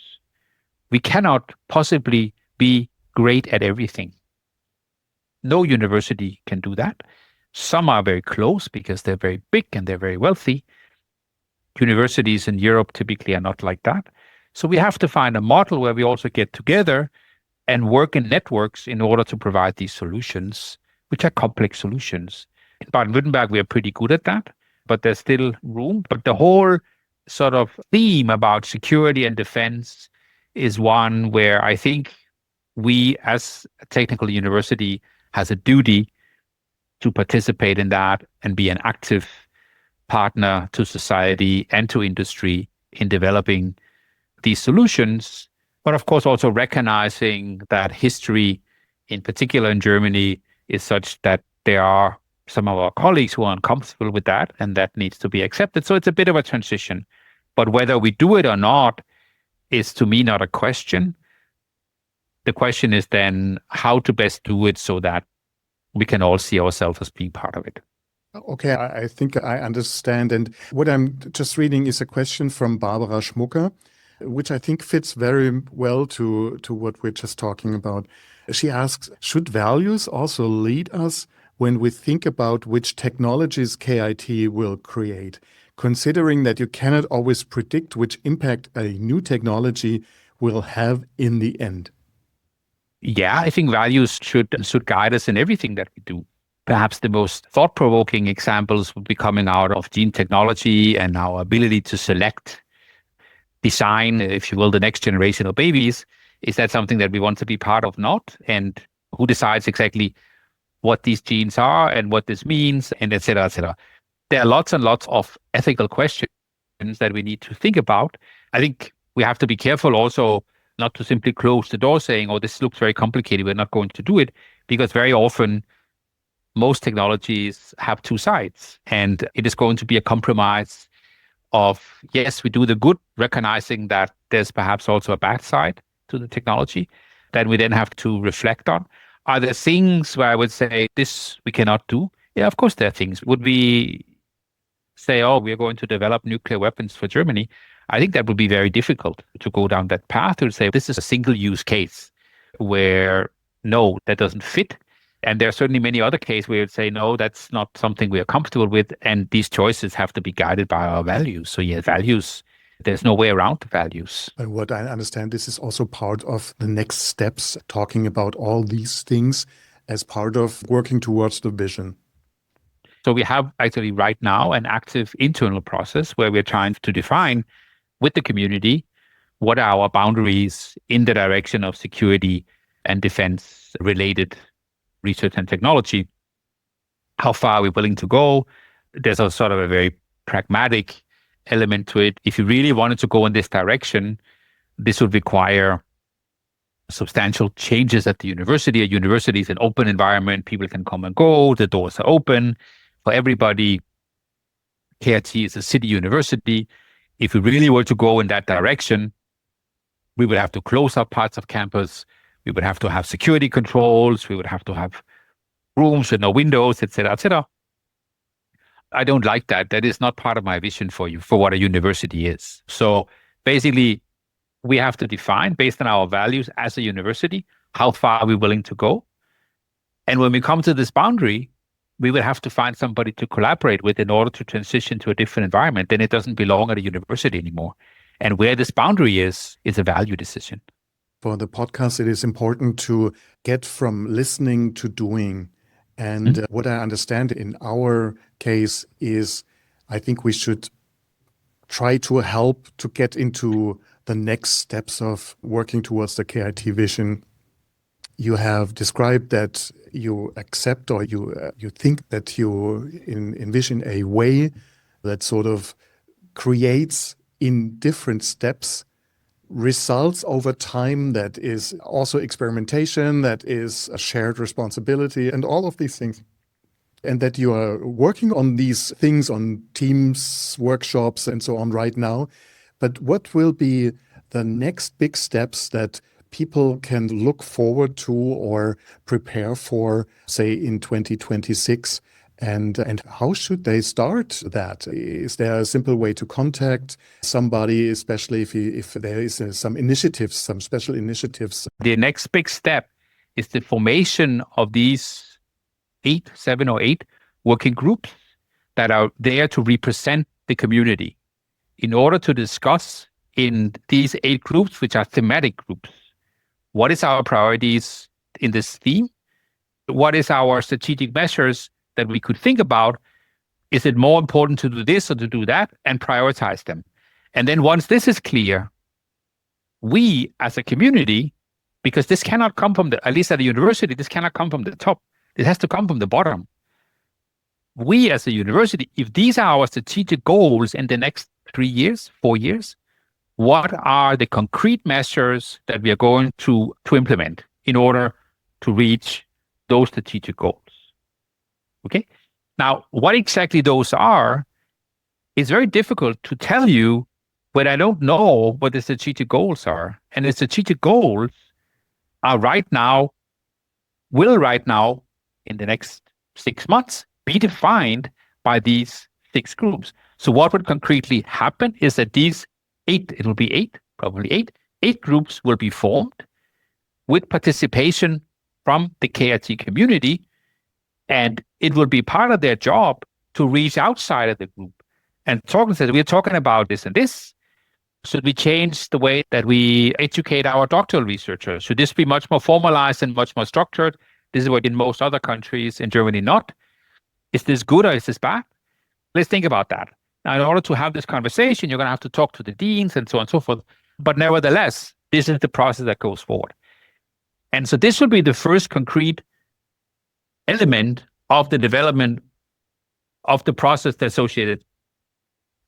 We cannot possibly be great at everything. No university can do that. Some are very close because they're very big and they're very wealthy. Universities in Europe typically are not like that. So we have to find a model where we also get together and work in networks in order to provide these solutions, which are complex solutions. In Baden-Württemberg, we are pretty good at that, but there's still room. But the whole sort of theme about security and defense is one where I think we as a technical university has a duty to participate in that and be an active partner to society and to industry in developing these solutions. But of course, also recognizing that history, in particular in Germany, is such that there are some of our colleagues who are uncomfortable with that, and that needs to be accepted. So it's a bit of a transition. But whether we do it or not is, to me, not a question. The question is then how to best do it so that we can all see ourselves as being part of it. Okay, I think I understand. And what I'm just reading is a question from Barbara Schmucker, which I think fits very well to what we're just talking about. She asks, should values also lead us when we think about which technologies KIT will create, considering that you cannot always predict which impact a new technology will have in the end? Yeah, I think values should guide us in everything that we do. Perhaps the most thought-provoking examples would be coming out of gene technology and our ability to select, design, if you will, the next generation of babies. Is that something that we want to be part of? Not? And who decides exactly what these genes are and what this means, and et cetera, et cetera. There are lots and lots of ethical questions that we need to think about. I think we have to be careful also not to simply close the door saying, oh, this looks very complicated, we're not going to do it, because very often most technologies have two sides, and it is going to be a compromise of, yes, we do the good, recognizing that there's perhaps also a bad side to the technology that we then have to reflect on. Are there things where I would say this we cannot do? Yeah, of course there are things. Would we say, oh, we're going to develop nuclear weapons for Germany? I think that would be very difficult to go down that path to say this is a single use case where no, that doesn't fit. And there are certainly many other cases where you'd say, no, that's not something we are comfortable with. And these choices have to be guided by our values. So yeah, values, there's no way around the values. And what I understand, this is also part of the next steps, talking about all these things as part of working towards the vision. So we have actually right now an active internal process where we're trying to define with the community what are our boundaries in the direction of security and defense related research and technology. How far are we willing to go? There's a sort of a very pragmatic element to it. If you really wanted to go in this direction, this would require substantial changes at the university. A university is an open environment. People can come and go. The doors are open for everybody. KIT is a city university. If we really were to go in that direction, we would have to close up parts of campus. We would have to have security controls. We would have to have rooms with no windows, et cetera, et cetera. I don't like that. That is not part of my vision for what a university is. So basically, we have to define, based on our values as a university, how far are we willing to go? And when we come to this boundary, we will have to find somebody to collaborate with in order to transition to a different environment. Then it doesn't belong at a university anymore. And where this boundary is a value decision. For the podcast, it is important to get from listening to doing. And what I understand in our case is I think we should try to help to get into the next steps of working towards the KIT vision. You have described that you accept or you think that you envision a way that sort of creates in different steps results over time that is also experimentation, that is a shared responsibility, and all of these things. And that you are working on these things on teams, workshops, and so on right now. But what will be the next big steps that people can look forward to or prepare for, say, in 2026? And how should they start that? Is there a simple way to contact somebody, especially if there is some initiatives, some special initiatives? The next big step is the formation of these 7 or 8 working groups that are there to represent the community in order to discuss in these 8 groups, which are thematic groups. What is our priorities in this theme? What is our strategic measures that we could think about? Is it more important to do this or to do that? And prioritize them. And then once this is clear, we as a community, because this cannot come from at least at the university, this cannot come from the top. It has to come from the bottom. We as a university, if these are our strategic goals in the next 3 years, 4 years, what are the concrete measures that we are going to implement in order to reach those strategic goals? Okay. Now, what exactly those are is very difficult to tell you when I don't know what the strategic goals are. And the strategic goals are right now in the next 6 months be defined by these 6 groups. So what would concretely happen is that these 8, it will be 8, probably 8 groups will be formed with participation from the KIT community, and it will be part of their job to reach outside of the group and talk and say, we're talking about this and this. Should we change the way that we educate our doctoral researchers? Should this be much more formalized and much more structured? This is what in most other countries, in Germany not. Is this good or is this bad? Let's think about that. Now, in order to have this conversation, you're going to have to talk to the deans and so on and so forth. But nevertheless, this is the process that goes forward. And so this will be the first concrete element of the development of the process that's associated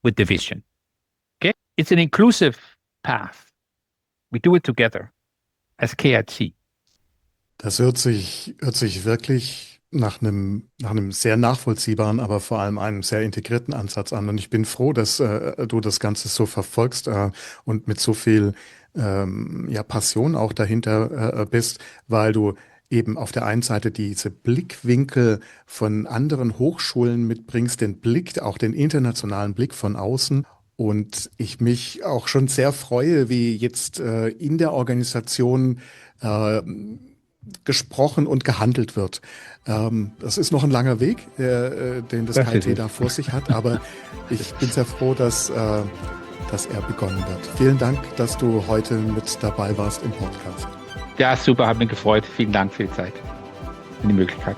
with the vision. Okay? It's an inclusive path. We do it together as KIT. Das hört sich wirklich nach einem sehr nachvollziehbaren, aber vor allem einem sehr integrierten Ansatz an. Und ich bin froh, dass du das Ganze so verfolgst und mit so viel Passion auch dahinter bist, weil du eben auf der einen Seite diese Blickwinkel von anderen Hochschulen mitbringst, den Blick, auch den internationalen Blick von außen. Und ich mich auch schon sehr freue, wie jetzt in der Organisation gesprochen und gehandelt wird. Das ist noch ein langer Weg, den das KIT da vor sich hat, aber ich bin sehr froh, dass er begonnen wird. Vielen Dank, dass du heute mit dabei warst im Podcast. Ja, super, hat mich gefreut. Vielen Dank für die Zeit und die Möglichkeit.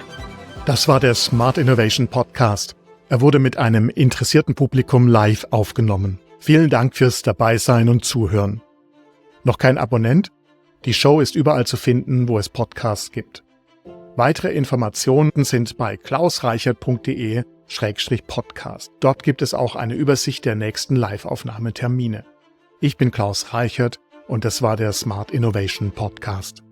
Das war der Smart Innovation Podcast. Er wurde mit einem interessierten Publikum live aufgenommen. Vielen Dank fürs Dabeisein und Zuhören. Noch kein Abonnent? Die Show ist überall zu finden, wo es Podcasts gibt. Weitere Informationen sind bei klausreichert.de/podcast. Dort gibt es auch eine Übersicht der nächsten Live-Aufnahmetermine. Ich bin Klaus Reichert und das war der Smart Innovation Podcast.